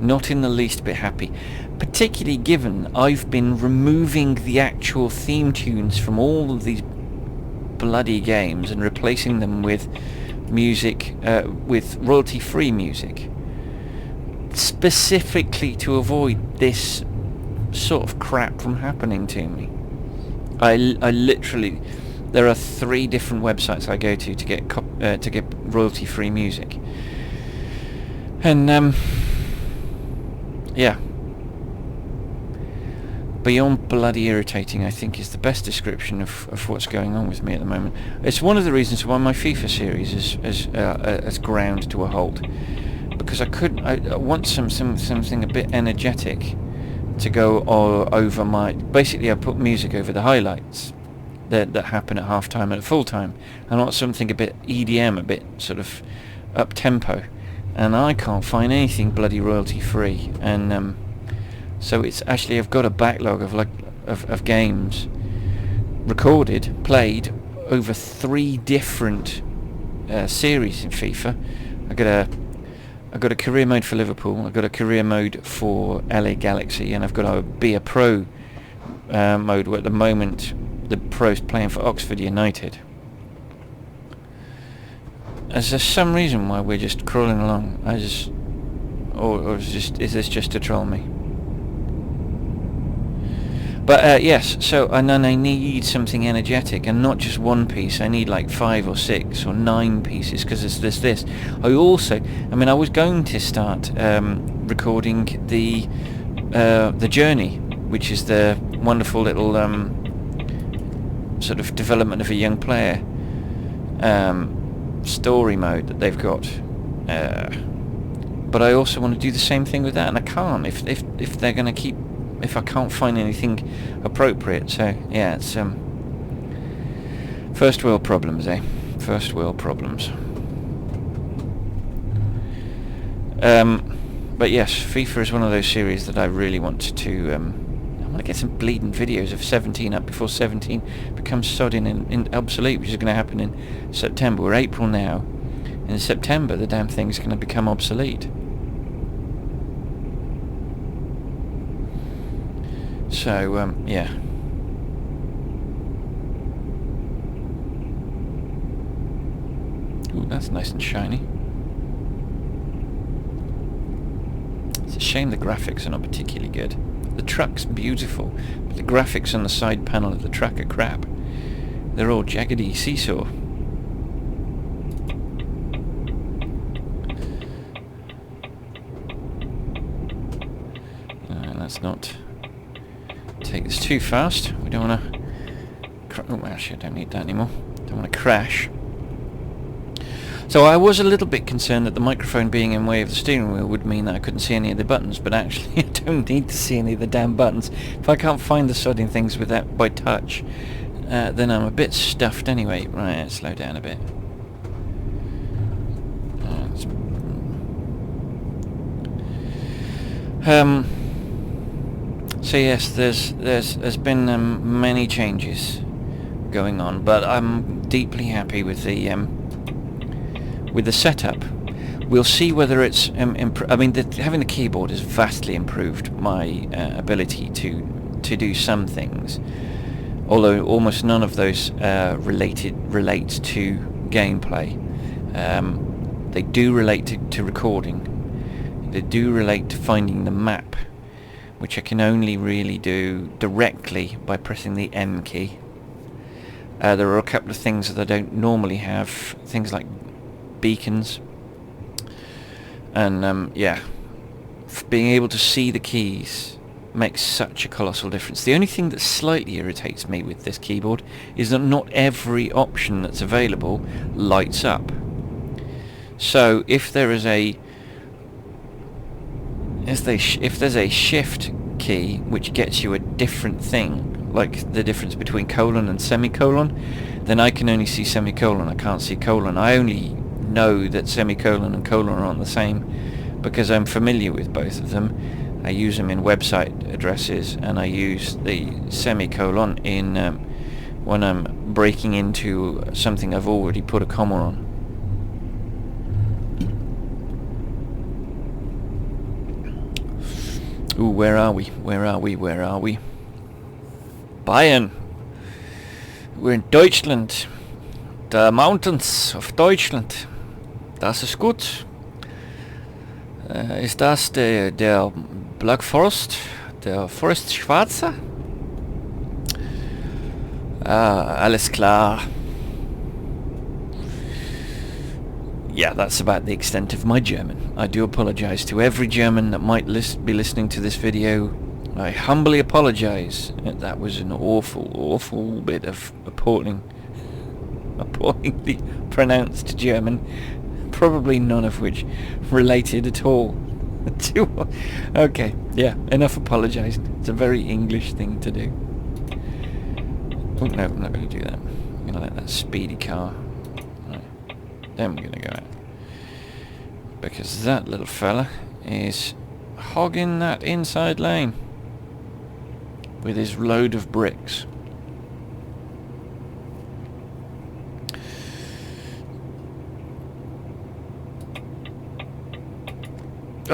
Not in the least bit happy. Particularly given I've been removing the actual theme tunes from all of these bloody games and replacing them with music, with royalty-free music, specifically to avoid this sort of crap from happening to me. I literally... There are 3 different websites I go to get royalty-free music, and yeah, beyond bloody irritating, I think, is the best description of what's going on with me at the moment. It's one of the reasons why my FIFA series has ground to a halt, because I want something a bit energetic to go over my... Basically, I put music over the highlights that happen at half-time and at full-time. I want something a bit EDM, a bit sort of up-tempo, and I can't find anything bloody royalty-free. And so it's actually... I've got a backlog of games recorded, played over 3 different series in FIFA. I got a career mode for Liverpool, I've got a career mode for LA Galaxy, and I've got a Be a Pro mode where at the moment the pro's playing for Oxford United. Is there some reason why we're just crawling along? Or is this just to troll me? But yes, so and then I need something energetic, and not just one piece. I need like 5 or 6 or 9 pieces, because it's this. I was going to start recording the journey, which is the wonderful little sort of development of a young player story mode that they've got. But I also want to do the same thing with that, and I can't if they're going to keep. If I can't find anything appropriate. So yeah, it's first world problems, eh? First world problems. But yes, FIFA is one of those series that I really want to I want to get some bleeding videos of 17 up before 17 becomes sodding and obsolete, which is going to happen in September. We're April now. In September the damn thing's going to become obsolete. So, yeah. Ooh, that's nice and shiny. It's a shame the graphics are not particularly good. The truck's beautiful, but the graphics on the side panel of the truck are crap. They're all jaggedy seesaw. Let's not take this too fast. We don't want to... Oh, actually, I don't need that anymore. Don't want to crash. So I was a little bit concerned that the microphone being in the way of the steering wheel would mean that I couldn't see any of the buttons, but actually I don't need to see any of the damn buttons. If I can't find the sodding things with that by touch, then I'm a bit stuffed anyway. Right, let's slow down a bit. So yes, there's been many changes going on, but I'm deeply happy with the setup. We'll see whether it's having the keyboard has vastly improved my ability to do some things, although almost none of those relate to gameplay. They do relate to recording. They do relate to finding the map, which I can only really do directly by pressing the M key. There are a couple of things that I don't normally have, things like beacons, and yeah, being able to see the keys makes such a colossal difference. The only thing that slightly irritates me with this keyboard is that not every option that's available lights up. So if there is if there's a shift key which gets you a different thing, like the difference between colon and semicolon, then I can only see semicolon, I can't see colon. I only know that semicolon and colon are on the same because I'm familiar with both of them. I use them in website addresses, and I use the semicolon in when I'm breaking into something I've already put a comma on. Ooh, where are we? Where are we? Where are we? Bayern. We're in Deutschland. The mountains of Deutschland. Das ist gut. Ist das der Black Forest? Der Forest Schwarze? Ah, alles klar. Yeah, that's about the extent of my German. I do apologise to every German that might be listening to this video. I humbly apologise. That was an awful bit of appallingly pronounced German, probably none of which related at all to... Okay, yeah, enough apologising. It's a very English thing to do. Oh no, I'm not going to do that. I'm going to let that speedy car... Then we're going to go out, because that little fella is hogging that inside lane with his load of bricks.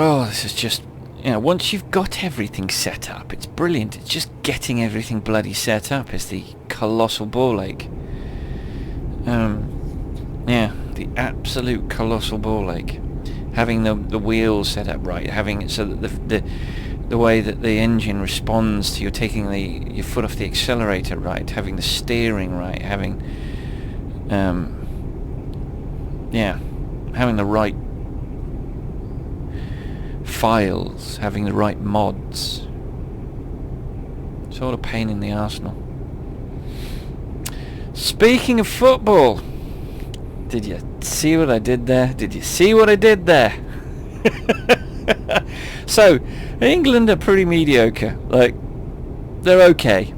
Oh, this is just, you know, once you've got everything set up, it's brilliant. It's just getting everything bloody set up is the colossal ball ache. Yeah, the absolute colossal ball ache. Having the wheels set up right, having it so that the way that the engine responds to you taking your foot off the accelerator right, having the steering right, having having the right files, having the right mods. It's all a pain in the arsenal. Speaking of football, did you see what I did there? Did you see what I did there? So, England are pretty mediocre. Like, they're okay.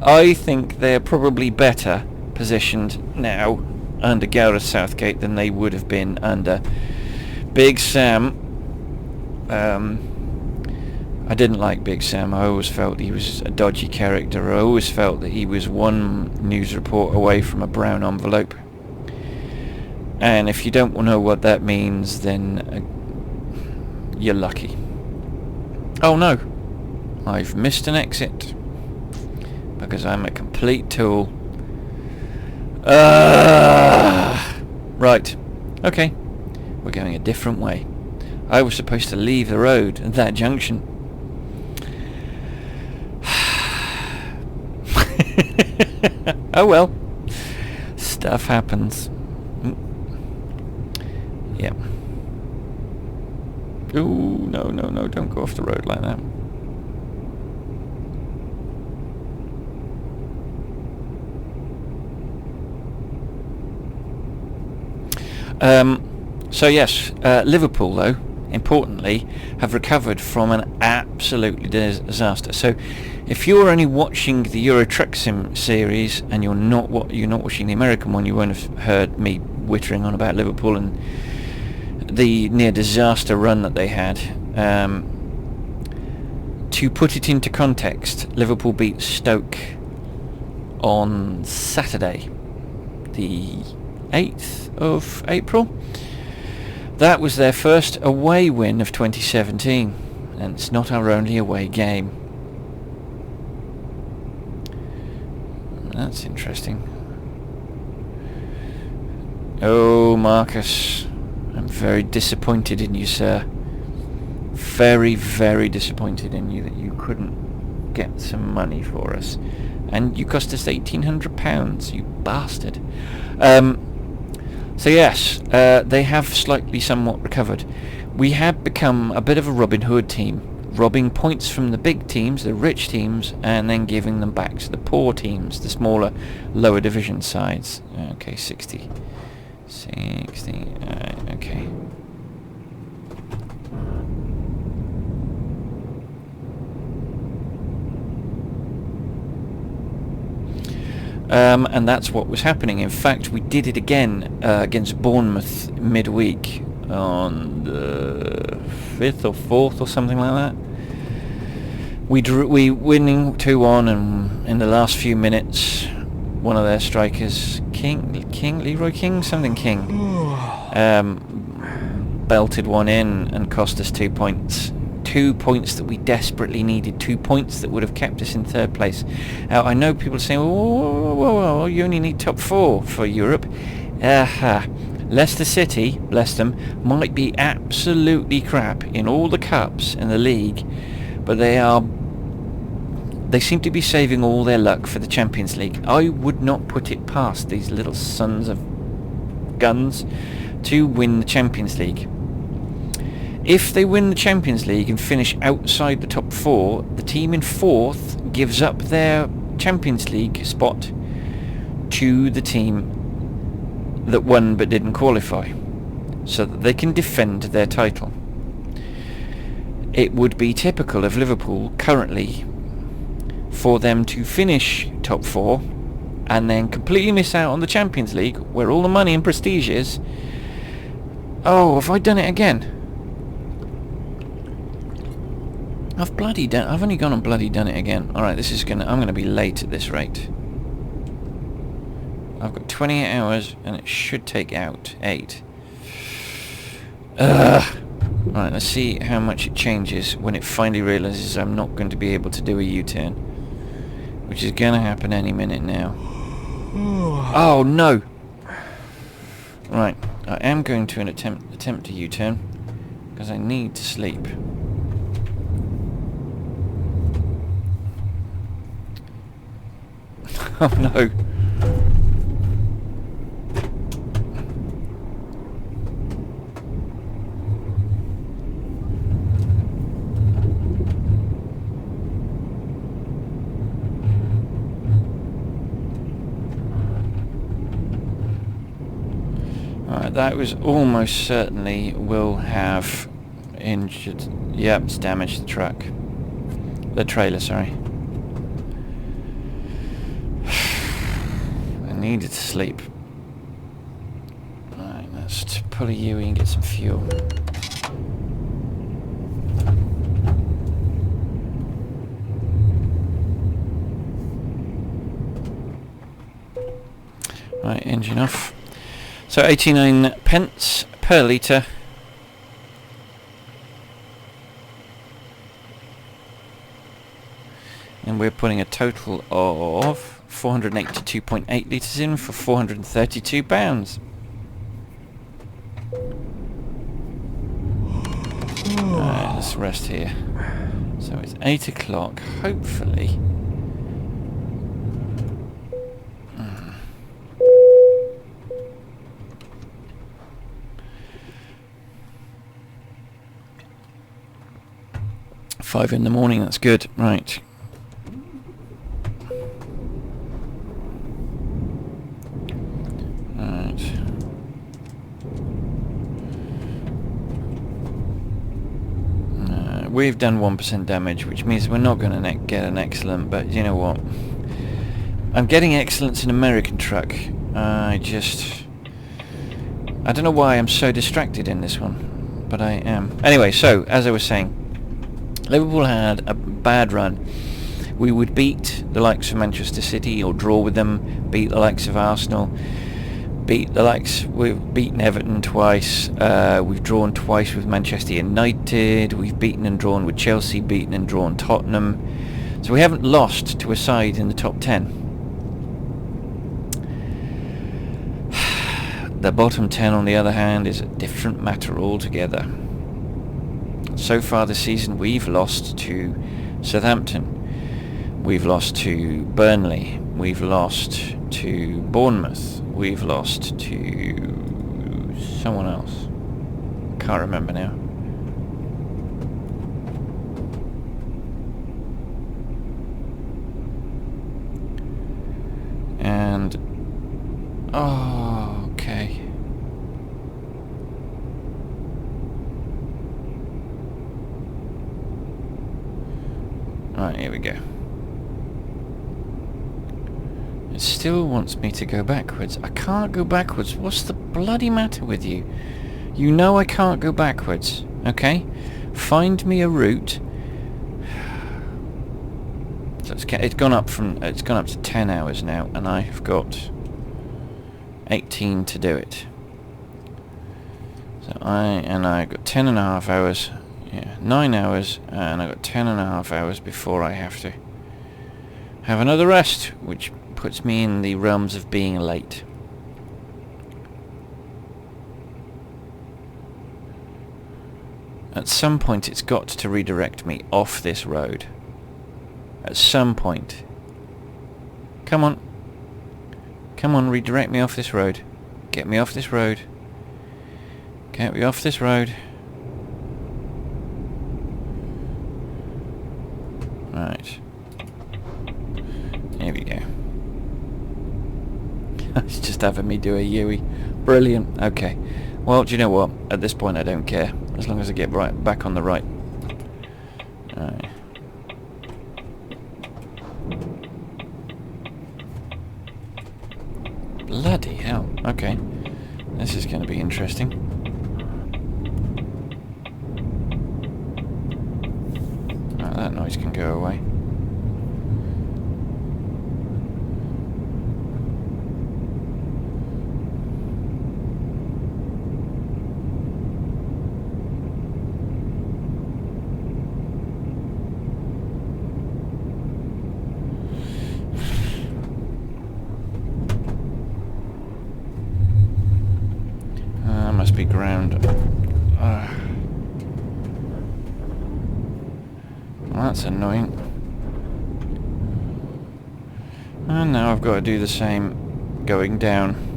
I think they're probably better positioned now under Gareth Southgate than they would have been under Big Sam. I didn't like Big Sam. I always felt he was a dodgy character. I always felt that he was one news report away from a brown envelope. And if you don't know what that means, then you're lucky. Oh no, I've missed an exit because I'm a complete tool. Right, okay, we're going a different way. I was supposed to leave the road at that junction. Oh well, stuff happens. Yeah. Ooh, no, don't go off the road like that. So yes, Liverpool, though, importantly, have recovered from an absolute disaster. So if you're only watching the Euro Truck Sim series and you're not watching the American one, you won't have heard me wittering on about Liverpool and the near disaster run that they had. To put it into context, Liverpool beat Stoke on Saturday, the 8th of April. That was their first away win of 2017, and it's not our only away game. That's interesting. Oh, Marcus, I'm very disappointed in you, sir. Very, very disappointed in you that you couldn't get some money for us. And you cost us £1,800, you bastard. So yes, they have somewhat recovered. We have become a bit of a Robin Hood team, robbing points from the big teams, the rich teams, and then giving them back to the poor teams, the smaller, lower division sides. Okay, 60, okay. And that's what was happening. In fact, we did it again against Bournemouth midweek on the 5th or 4th or something like that. We winning 2-1, and in the last few minutes, one of their strikers, Leroy King, belted one in and cost us 2 points. 2 points that we desperately needed, 2 points that would have kept us in third place. Now, I know people are saying, whoa, you only need top 4 for Europe. Leicester City, bless them, might be absolutely crap in all the cups in the league, but they seem to be saving all their luck for the Champions League. I would not put it past these little sons of guns to win the Champions League. If they win the Champions League and finish outside the top 4, the team in 4th gives up their Champions League spot to the team that won but didn't qualify, so that they can defend their title. It would be typical of Liverpool currently for them to finish top 4 and then completely miss out on the Champions League, where all the money and prestige is. Oh, have I done it again? I've only gone and bloody done it again. Alright, I'm gonna be late at this rate. I've got 28 hours and it should take out 8. Right, let's see how much it changes when it finally realises I'm not going to be able to do a U-turn. Which is going to happen any minute now. Oh no! Right, I am going to attempt a U-turn because I need to sleep. Oh no! That was almost certainly will have injured. Yep, it's damaged the truck. The trailer, sorry. I needed to sleep. Alright, let's pull a UE and get some fuel. Right, engine off. So 89 pence per litre. And we're putting a total of 482.8 litres in for £432. Alright, let's rest here. So it's 8 o'clock, hopefully. Five in the morning, that's good. Right. We've done 1% damage, which means we're not going to get an excellent, but you know what? I'm getting excellence in American truck. I don't know why I'm so distracted in this one, but I am. Anyway, so, as I was saying, Liverpool had a bad run. We would beat the likes of Manchester City or draw with them, beat the likes of Arsenal, we've beaten Everton twice, we've drawn twice with Manchester United, we've beaten and drawn with Chelsea, beaten and drawn Tottenham. So we haven't lost to a side in the top 10. The bottom 10, on the other hand, is a different matter altogether. So far this season we've lost to Southampton, we've lost to Burnley, we've lost to Bournemouth, we've lost to someone else. Can't remember now. And oh, okay. Right, here we go. It still wants me to go backwards. I can't go backwards. What's the bloody matter with you? You know I can't go backwards. Okay? Find me a route. So it's gone up to 10 hours now, and I've got 18 to do it. So I got 10 and a half hours. Yeah, 9 hours, and I've got 10 and a half hours before I have to have another rest, which puts me in the realms of being late. At some point it's got to redirect me off this road. At some point. Come on. Come on, redirect me off this road. Get me off this road. Get me off this road. Right. Here we go. It's just having me do a UE. Brilliant. Okay. Well, do you know what? At this point I don't care. As long as I get right back on the right. Alright. Bloody hell. Okay. This is going to be interesting. Right, that noise can go away. heavy ground. Well, that's annoying. And now I've got to do the same going down.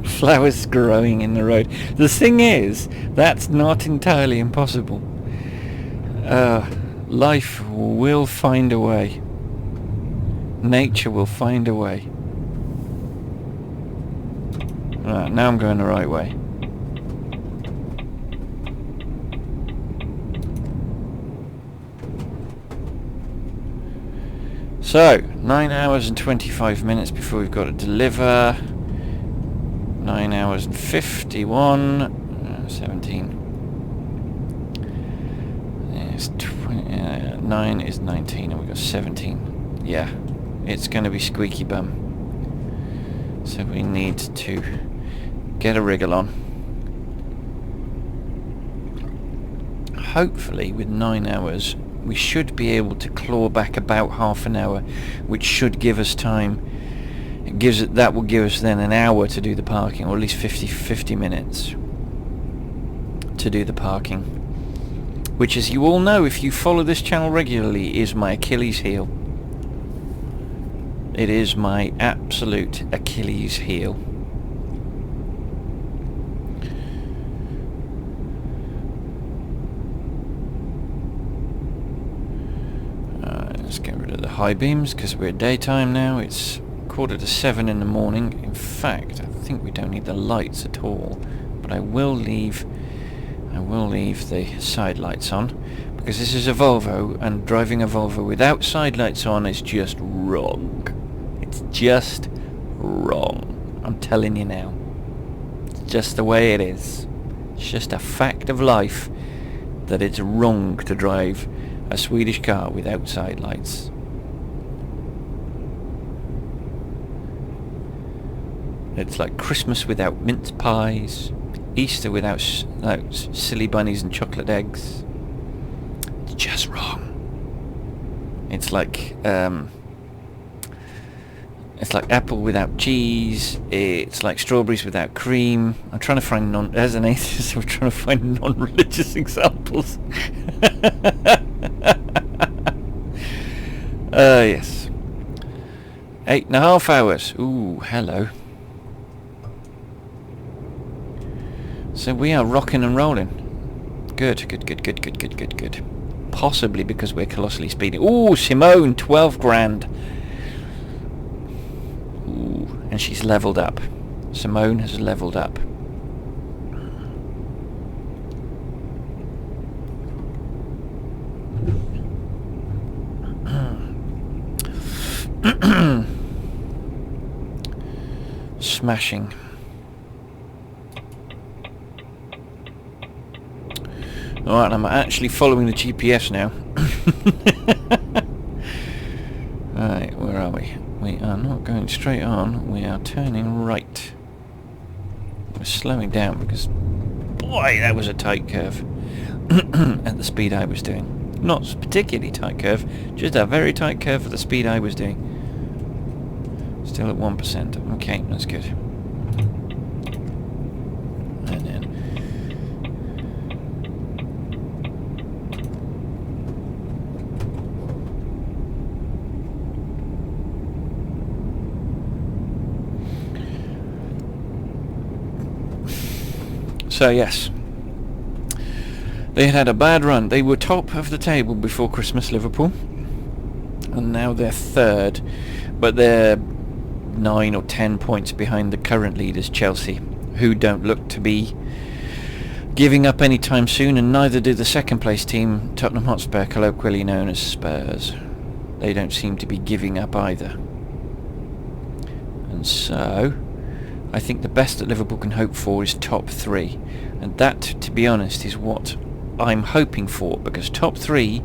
Flowers growing in the road. The thing is, that's not entirely impossible. Life will find a way. Nature will find a way. Right, now I'm going the right way. So, 9 hours and 25 minutes before we've got to deliver. 9 hours and 51. 17. It's 20, 9 is 19 and we've got 17. Yeah, it's going to be squeaky bum. So we need to get a wriggle on. Hopefully with 9 hours we should be able to claw back about half an hour, which should give us time. That will give us then an hour to do the parking, or at least 50 minutes to do the parking, which, as you all know if you follow this channel regularly, is my Achilles heel. It is my absolute Achilles heel. Let's get rid of the high beams because we're daytime now. It's 6:45 in the morning. In fact, I think we don't need the lights at all, but I will leave the side lights on because this is a Volvo, and driving a Volvo without side lights on is just wrong. It's just wrong. I'm telling you now. It's just the way it is. It's just a fact of life that it's wrong to drive a Swedish car without side lights. It's like Christmas without mince pies, Easter without silly bunnies and chocolate eggs. It's just wrong. It's like apple without cheese. It's like strawberries without cream. I'm trying to find as an atheist, I'm trying to find non-religious examples. Yes. 8.5 hours. Ooh, hello. So we are rocking and rolling. Good. Possibly because we're colossally speedy. Ooh, Simone, 12 grand. Ooh, and she's leveled up. Simone has leveled up. Smashing. Alright, I'm actually following the GPS now. Right, where are we? We are not going straight on, we are turning right. We're slowing down because, boy, that was a tight curve at the speed I was doing. Not a particularly tight curve, just a very tight curve at the speed I was doing. Still at 1%. Okay, that's good. And then so yes, they had a bad run. They were top of the table before Christmas, Liverpool, and now they're third, but they're 9 or 10 points behind the current leaders, Chelsea, who don't look to be giving up anytime soon, and neither do the second place team, Tottenham Hotspur, colloquially known as Spurs. They don't seem to be giving up either. And so I think the best that Liverpool can hope for is top 3, and that, to be honest, is what I'm hoping for, because top 3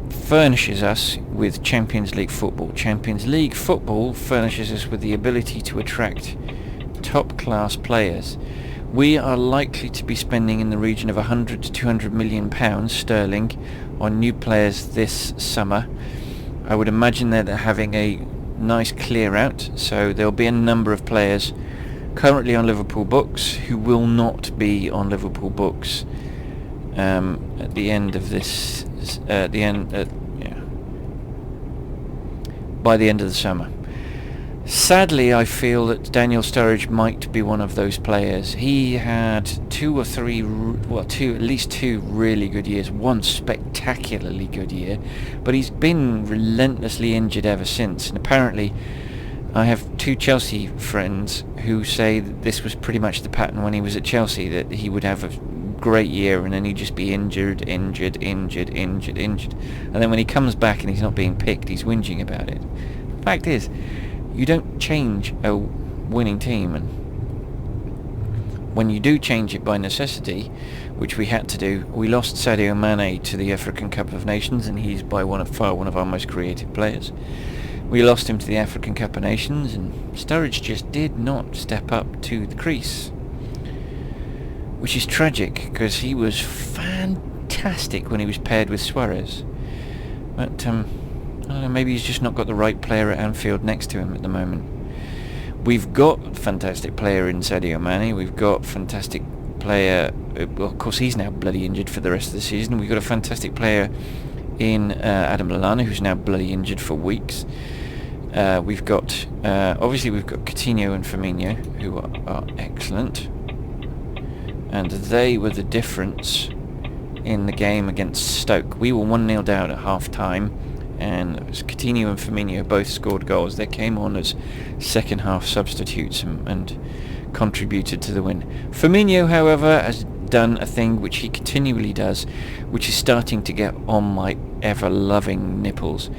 furnishes us with Champions League football. Champions League football furnishes us with the ability to attract top class players, We are likely to be spending in the region of 100 to 200 million pounds sterling on new players this summer. I would imagine that they're having a nice clear out, so there'll be a number of players currently on Liverpool books who will not be on Liverpool books at the end of this, by the end of the summer. Sadly, I feel that Daniel Sturridge might be one of those players. He had at least two really good years, one spectacularly good year, but he's been relentlessly injured ever since. And apparently, I have two Chelsea friends who say that this was pretty much the pattern when he was at Chelsea, that he would have a great year and then he'd just be injured. And then when he comes back and he's not being picked, he's whinging about it. The fact is, you don't change a winning team, and when you do change it by necessity, which we had to do, we lost Sadio Mane to the African Cup of Nations, and he's by far one of our most creative players. We lost him to the African Cup of Nations, and Sturridge just did not step up to the crease, which is tragic because he was fantastic when he was paired with Suarez. But I don't know, maybe he's just not got the right player at Anfield next to him at the moment. We've got a fantastic player in Sadio Mane. We've got fantastic player... well, of course, he's now bloody injured for the rest of the season. We've got a fantastic player in Adam Lallana, who's now bloody injured for weeks. We've got... obviously, we've got Coutinho and Firmino, who are excellent. And they were the difference in the game against Stoke. We were 1-0 down at half-time, and Coutinho and Firmino both scored goals. They came on as second half substitutes and contributed to the win. Firmino, however, has done a thing which he continually does, which is starting to get on my ever-loving nipples.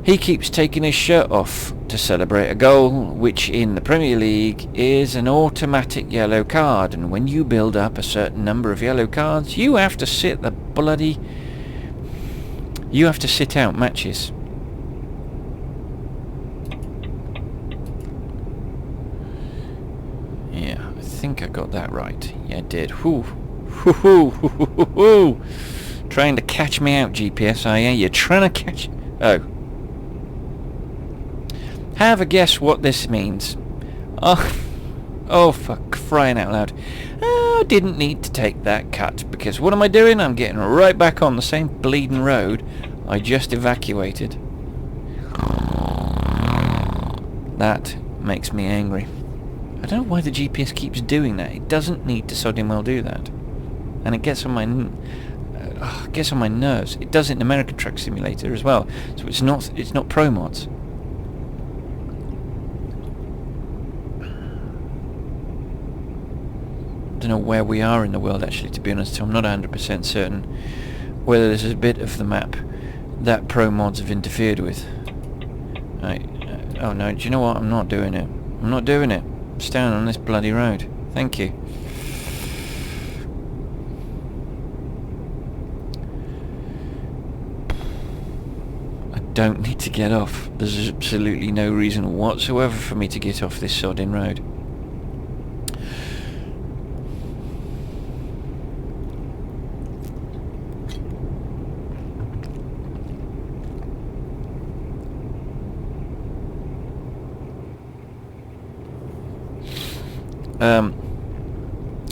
He keeps taking his shirt off to celebrate a goal, which in the Premier League is an automatic yellow card, and when you build up a certain number of yellow cards, you have to sit out matches. Yeah, I think I got that right. Yeah, I did. Trying to catch me out, GPS, are you? You're trying to catch... Oh. Have a guess what this means. Oh, for crying out loud. I didn't need to take that cut, because what am I doing? I'm getting right back on the same bleeding road I just evacuated. That makes me angry. I don't know why the GPS keeps doing that. It doesn't need to sodding well do that. And it gets on my nerves. It does it in American Truck Simulator as well. So it's not ProMods. I don't know where we are in the world, actually, to be honest. So I'm not 100% certain whether this is a bit of the map that ProMods have interfered with. Right. Oh no, do you know what? I'm not doing it. I'm not doing it. Staying on this bloody road. Thank you. I don't need to get off. There's absolutely no reason whatsoever for me to get off this sodding road.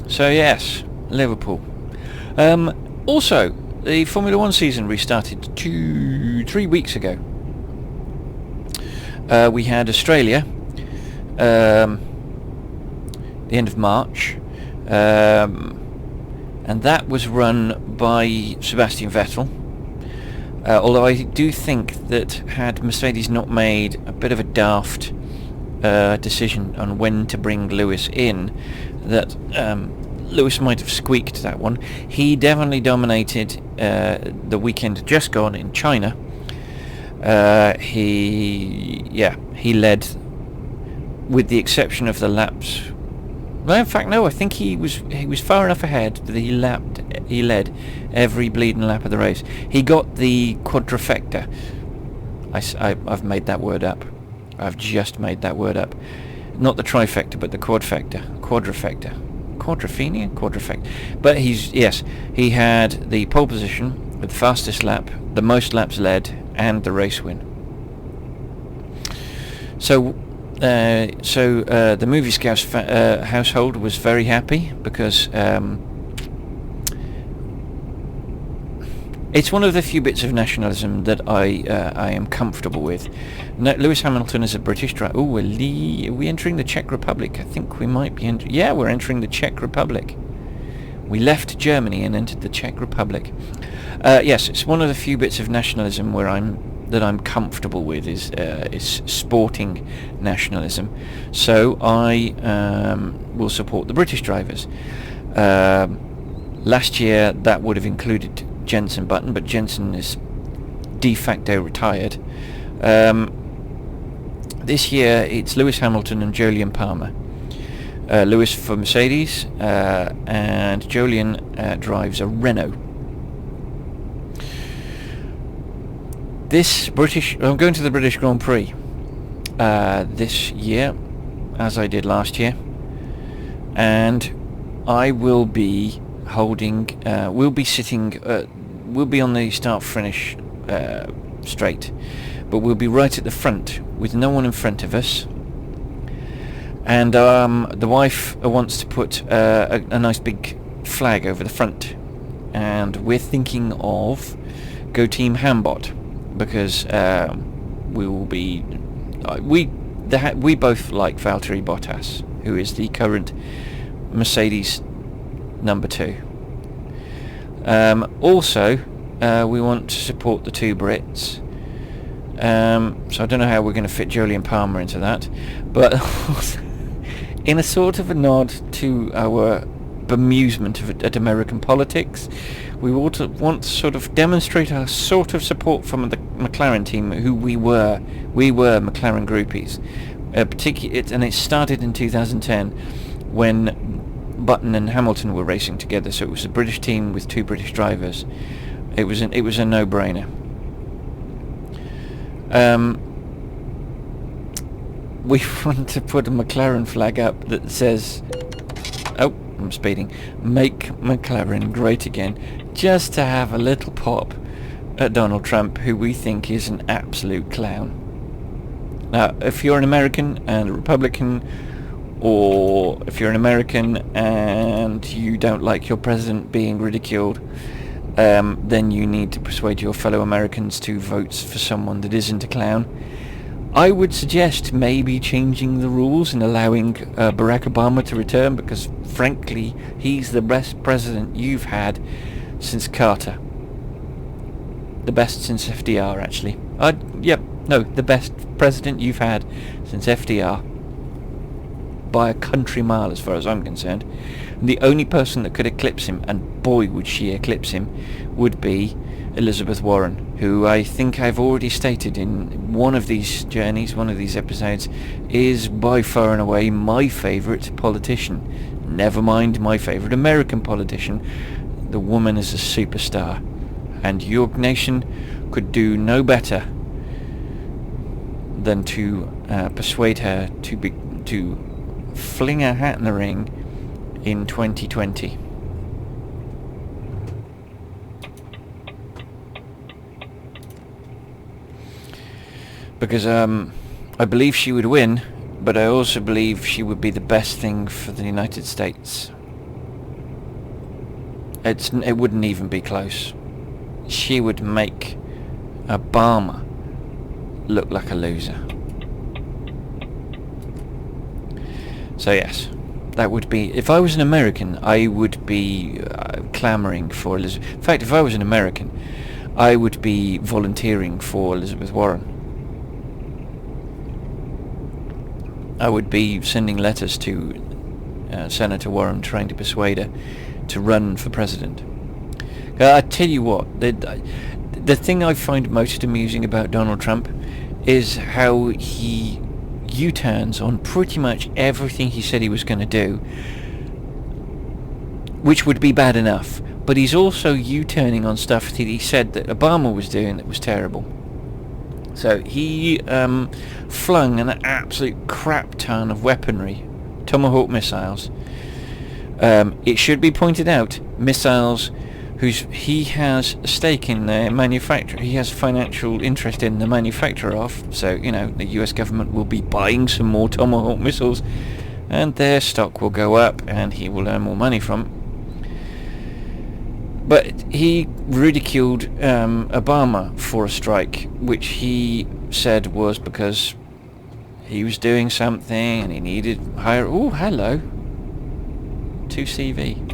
So yes, Liverpool. Also, the Formula 1 season restarted 3 weeks ago. We had Australia, the end of March, and that was run by Sebastian Vettel. Although I do think that had Mercedes not made a bit of a daft decision on when to bring Lewis in, that Lewis might have squeaked that one. He definitely dominated the weekend just gone in China. He led, with the exception of the laps. Well, in fact, no. I think he was far enough ahead that he led every bleeding lap of the race. He got the quadrifecta. I've made that word up. I've just made that word up. Not the trifecta, but the quadrifecta. Quadrifect. But he had the pole position with the fastest lap, the most laps led, and the race win. So the Movie Scouts household was very happy because it's one of the few bits of nationalism that I am comfortable with. Lewis Hamilton is a British driver. Oh, are we entering the Czech Republic? I think we might be. Yeah, we're entering the Czech Republic. We left Germany and entered the Czech Republic. Yes, it's one of the few bits of nationalism where I'm comfortable with is sporting nationalism. So I will support the British drivers. Last year that would have included Jenson Button, but Jenson is de facto retired. This year it's Lewis Hamilton and Jolyon Palmer. Lewis for Mercedes, and Jolyon drives a Renault. I'm going to the British Grand Prix this year, as I did last year, and I will be holding. We'll be sitting. We'll be on the start-finish straight, but we'll be right at the front with no one in front of us. And the wife wants to put a nice big flag over the front, and we're thinking of Go Team Hambot, because we will be we both like Valtteri Bottas, who is the current Mercedes number 2. Also, we want to support the 2 Brits. So I don't know how we're going to fit Jolyon Palmer into that, but in a sort of a nod to our bemusement at American politics, we want to sort of demonstrate our sort of support from the McLaren team, who we were McLaren groupies. And it started in 2010 when Button and Hamilton were racing together, so it was a British team with 2 British drivers. It was a no-brainer. We want to put a McLaren flag up that says, oh, I'm speeding, "Make McLaren Great Again," just to have a little pop at Donald Trump, who we think is an absolute clown. Now, if you're an American and a Republican, or if you're an American and you don't like your president being ridiculed, then you need to persuade your fellow Americans to vote for someone that isn't a clown. I would suggest maybe changing the rules and allowing Barack Obama to return, because frankly he's the best president you've had since Carter. The best since FDR, actually. The best president you've had since FDR. By a country mile, as far as I'm concerned. And the only person that could eclipse him, and boy would she eclipse him, would be Elizabeth Warren, who I think I've already stated in one of these journeys, one of these episodes, is by far and away my favourite politician. Never mind my favourite American politician. The woman is a superstar, and your nation could do no better than to persuade her to fling her hat in the ring in 2020. Because I believe she would win, but I also believe she would be the best thing for the United States. It wouldn't even be close. She would make Obama look like a loser. So yes, that would be... If I was an American, I would be clamouring for Elizabeth... In fact, if I was an American, I would be volunteering for Elizabeth Warren. I would be sending letters to Senator Warren trying to persuade her to run for president. I tell you what, the thing I find most amusing about Donald Trump is how he U-turns on pretty much everything he said he was going to do, which would be bad enough, but he's also U-turning on stuff that he said that Obama was doing that was terrible. So he flung an absolute crap ton of weaponry, Tomahawk missiles, It should be pointed out, missiles, he has a stake in the manufacturer, he has financial interest in the manufacturer of, so, you know, the US government will be buying some more Tomahawk missiles, and their stock will go up, and he will earn more money from it. But he ridiculed Obama for a strike, which he said was because he was doing something and he needed higher... Oh, hello. 2CV.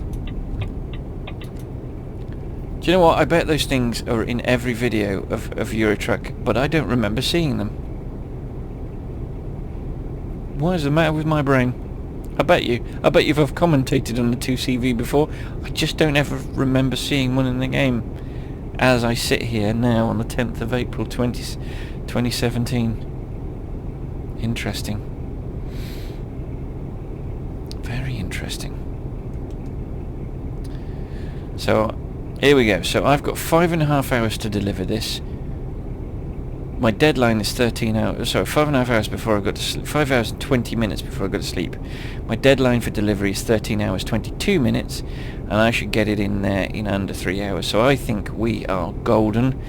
Do you know what? I bet those things are in every video of Eurotruck, but I don't remember seeing them. What is the matter with my brain? I bet you've commentated on the 2CV before. I just don't ever remember seeing one in the game. As I sit here now on the 10th of April 2017. Interesting. Very interesting. So, here we go. So I've got 5.5 hours to deliver this. My deadline is 13 hours, sorry, 5.5 hours before I got to sleep, 5 hours and 20 minutes before I go to sleep. My deadline for delivery is 13 hours 22 minutes, and I should get it in there in under 3 hours. So I think we are golden.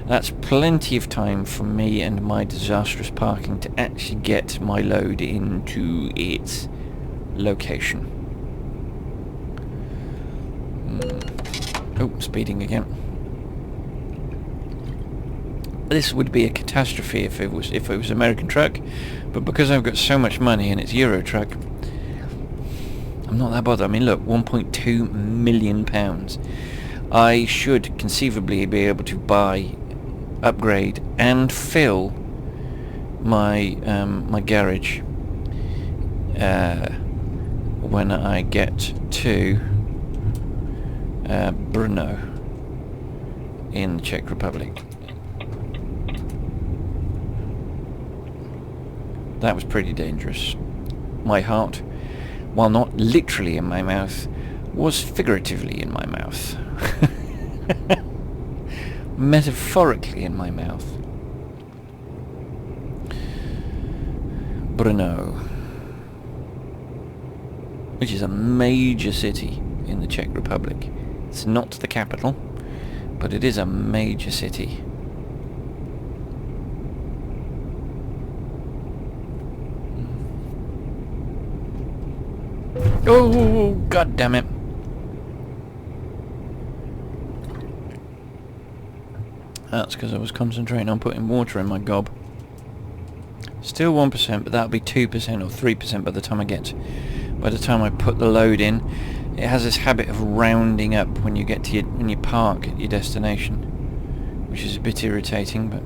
That's plenty of time for me and my disastrous parking to actually get my load into its location. Oh, speeding again. This would be a catastrophe if it was American truck, but because I've got so much money and it's Euro truck, I'm not that bothered. I mean, look, £1.2 million. I should conceivably be able to buy, upgrade, and fill my my garage when I get to Brno in the Czech Republic. That was pretty dangerous. My heart, while not literally in my mouth, was figuratively in my mouth. Metaphorically in my mouth. Brno, which is a major city in the Czech Republic. It's not the capital, but it is a major city. Oh, god damn it. That's because I was concentrating on putting water in my gob. Still 1%, but that'll be 2% or 3% by the time I put the load in. It has this habit of rounding up when you get to when you park at your destination, which is a bit irritating, but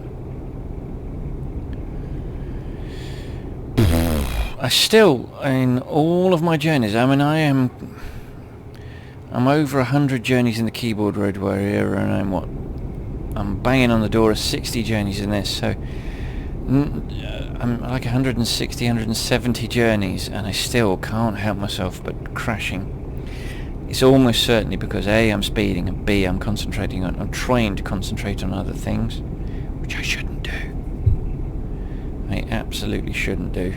I still, in all of my journeys, I mean, I'm over 100 journeys in the keyboard road warrior, and I'm banging on the door of 60 journeys in this, so I'm like 160, 170 journeys, and I still can't help myself but crashing. It's almost certainly because A, I'm speeding, and B, I'm trying to concentrate on other things, which I shouldn't do. I absolutely shouldn't do.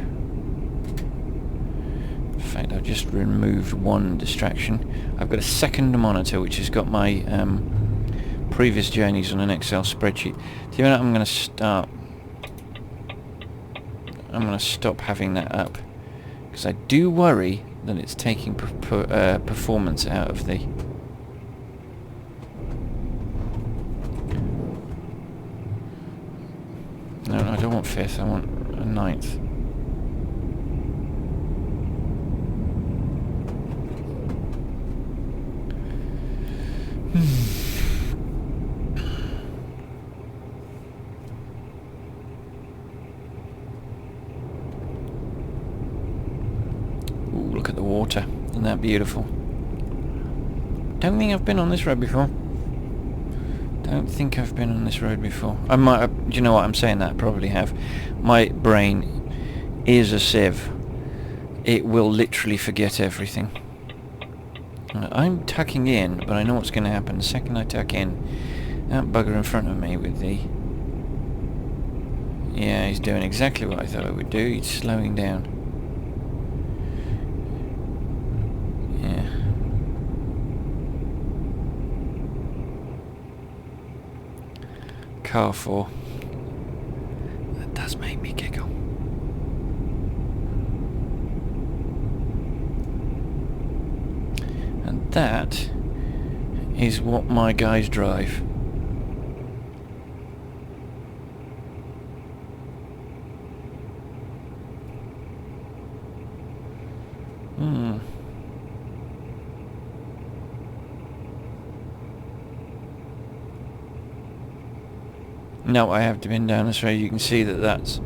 In fact, I've just removed one distraction. I've got a second monitor which has got my previous journeys on an Excel spreadsheet. Do you know what I'm going to start? I'm going to stop having that up, because I do worry that it's taking performance out of the... No, I don't want 5th, I want a 9th. Ooh, look at the water. Isn't that beautiful? Don't think I've been on this road before. Don't think I've been on this road before. I might have, do you know what, I'm saying that, I probably have. My brain is a sieve. It will literally forget everything. I'm tucking in, but I know what's going to happen. The second I tuck in, that bugger in front of me with the... Yeah, he's doing exactly what I thought I would do. He's slowing down. Yeah. car for. That does make me giggle. And that is what my guys drive. No, I have been down this road. You can see that that's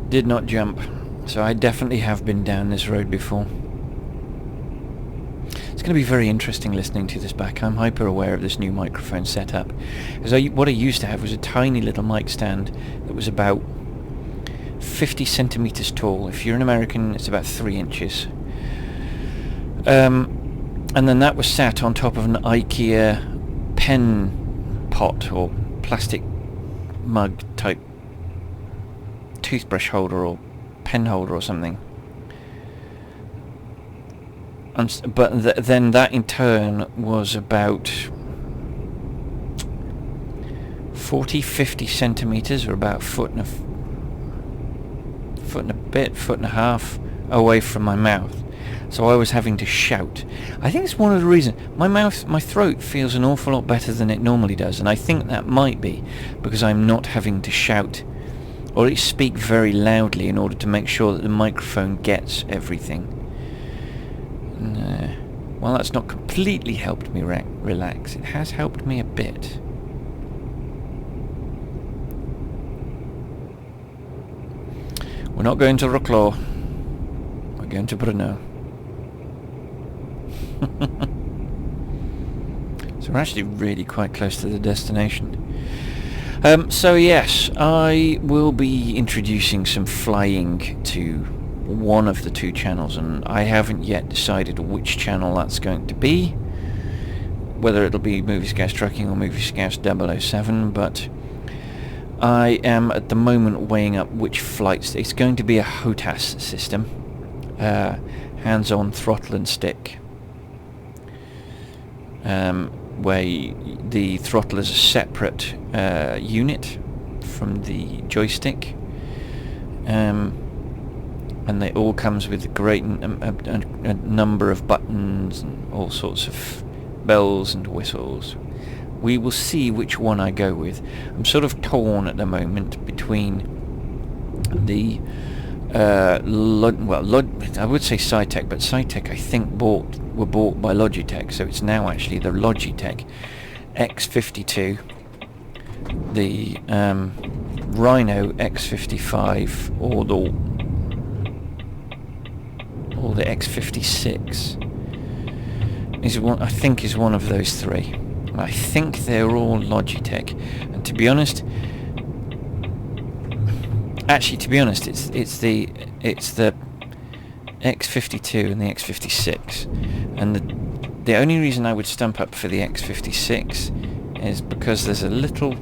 did not jump. So I definitely have been down this road before. It's going to be very interesting listening to this back. I'm hyper aware of this new microphone setup. Because what I used to have was a tiny little mic stand that was about 50 centimeters tall. If you're an American, it's about 3 inches. And then that was sat on top of an IKEA pen pot or plastic mug type toothbrush holder or pen holder or something. But then that in turn was about 40-50 centimeters, or about foot and a half away from my mouth. So I was having to shout. I think it's one of the reasons my throat feels an awful lot better than it normally does, and I think that might be because I'm not having to shout or at least speak very loudly in order to make sure that the microphone gets everything. Well, that's not completely helped me relax. It has helped me a bit. We're not going to Wrocław. We're going to Brno. So we're actually really quite close to the destination. So yes, I will be introducing some flying to one of the two channels, and I haven't yet decided which channel that's going to be, whether it'll be Movie Scouts Trucking or Movie Scouts 007, but I am at the moment weighing up which flights. It's going to be a HOTAS system, hands-on throttle and stick, where the throttle is a separate unit from the joystick, and it all comes with a great a number of buttons and all sorts of bells and whistles. We will see which one I go with. I'm sort of torn at the moment between the I would say Cytec, but Cytec I think were bought by Logitech, so it's now actually the Logitech X52, the Rhino X55, or the X56 is one. I think is one of those three. I think they're all Logitech, and to be honest, it's the X52 and the X56, and the only reason I would stump up for the X56 is because there's a little.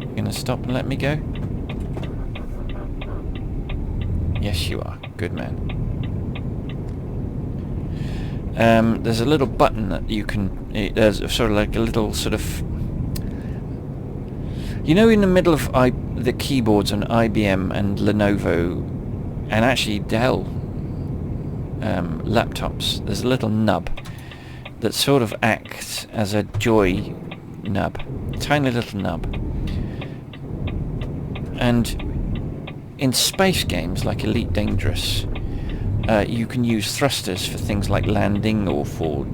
You're gonna stop and let me go? Yes, you are. Good man. There's a little button that you can. There's sort of like a little sort of. You know, in the middle of the keyboards on IBM and Lenovo, and actually Dell laptops, there's a little nub that sort of acts as a joy nub, tiny little nub. And in space games like Elite Dangerous, you can use thrusters for things like landing or for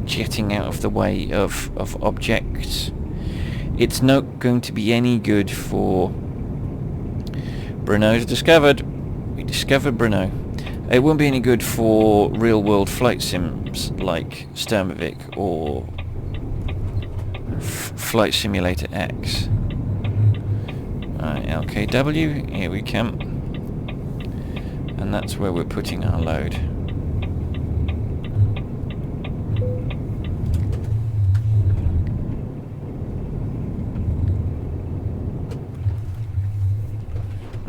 jetting out of the way of objects. It's not going to be any good for Brno's discovered. We discovered Brno. It won't be any good for real-world flight sims like Sturmovik or Flight Simulator X. Right, LKW, here we come. And that's where we're putting our load.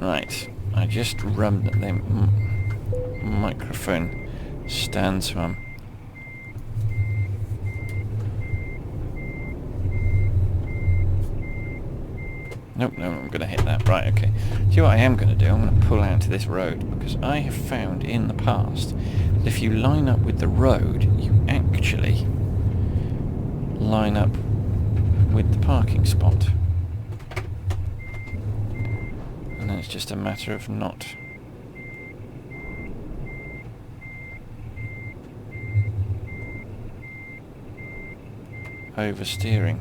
Right, I just rubbed the microphone stand, so I'm Nope, no, I'm going to hit that. Right, okay. See what I am going to do? I'm going to pull out to this road, because I have found in the past that if you line up with the road, you actually line up with the parking spot. And then it's just a matter of not oversteering.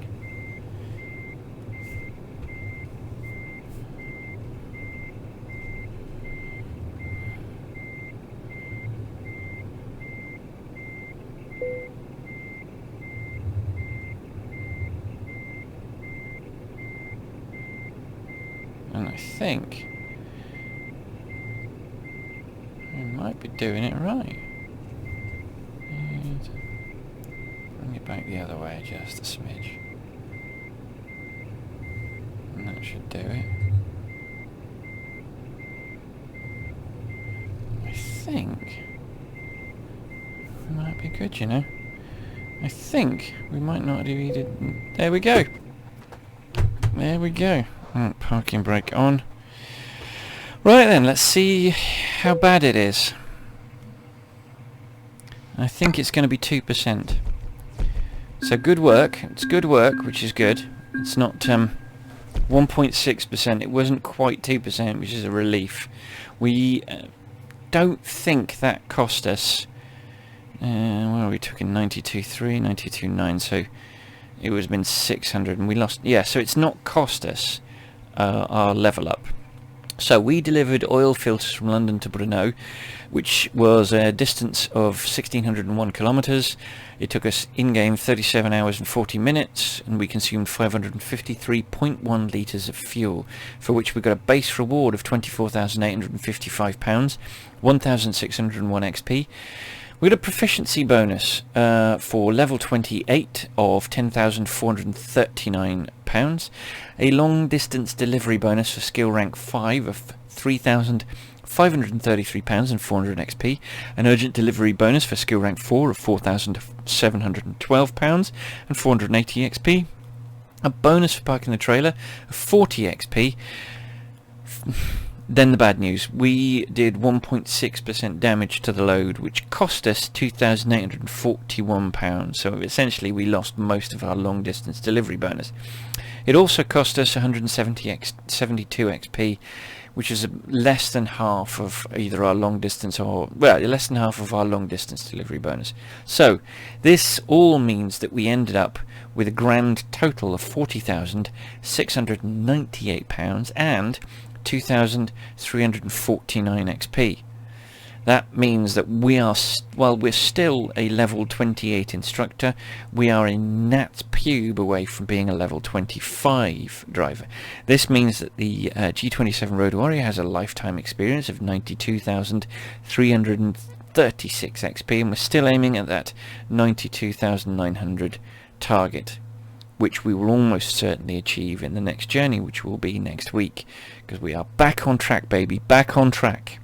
And I think we might be doing it right. And bring it back the other way just a smidge. And that should do it. I think we might be good, you know. I think we might not have needed... There we go. There we go. Right, parking brake on. Right then, let's see how bad it is. I think it's going to be 2%. So good work. It's good work, which is good. It's not 1.6%. It wasn't quite 2%, which is a relief. We don't think that cost us... well, we took in 92.3, 92.9, so it would have been 600, and we lost... Yeah, so it's not cost us our level up. So we delivered oil filters from London to Brno, which was a distance of 1,601 kilometers. It took us in-game 37 hours and 40 minutes, and we consumed 553.1 litres of fuel, for which we got a base reward of £24,855, 1,601 XP. We got a proficiency bonus for level 28 of £10,439, a long distance delivery bonus for skill rank 5 of £3,533 and 400 XP, an urgent delivery bonus for skill rank 4 of £4,712 and 480 XP, a bonus for parking the trailer of 40 XP. Then the bad news, we did 1.6% damage to the load, which cost us £2,841, so essentially we lost most of our long distance delivery bonus. It also cost us 172 XP, which is less than half of either our long distance or, well, less than half of our long distance delivery bonus. So this all means that we ended up with a grand total of £40,698 and 2,349 XP. That means that we are, while we're still a level 28 instructor, we are a nat pube away from being a level 25 driver. This means that the G27 Road Warrior has a lifetime experience of 92,336 XP, and we're still aiming at that 92,900 target, which we will almost certainly achieve in the next journey, which will be next week, because we are back on track, baby, back on track.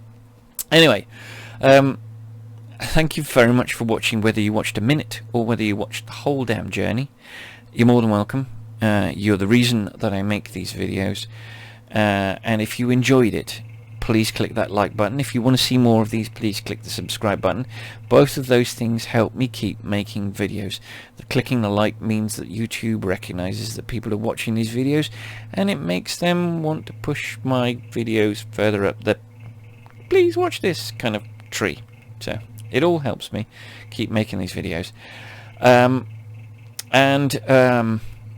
Anyway, thank you very much for watching, whether you watched a minute or whether you watched the whole damn journey. You're more than welcome. You're the reason that I make these videos, and if you enjoyed it, please click that like button. If you want to see more of these, please click the subscribe button. Both of those things help me keep making videos. Clicking the like means that YouTube recognizes that people are watching these videos, and it makes them want to push my videos further up the please watch this kind of tree. So it all helps me keep making these videos. And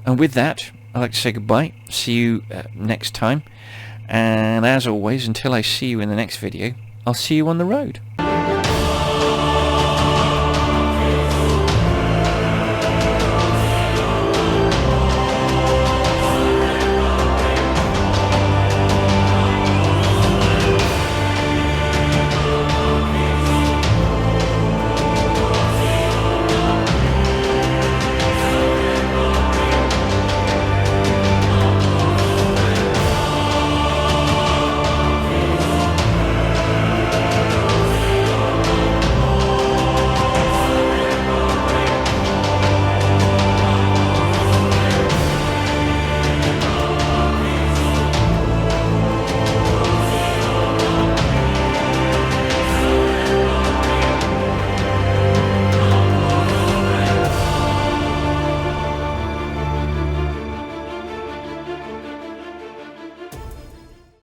with that, I'd like to say goodbye. See you next time. And as always, until I see you in the next video, I'll see you on the road.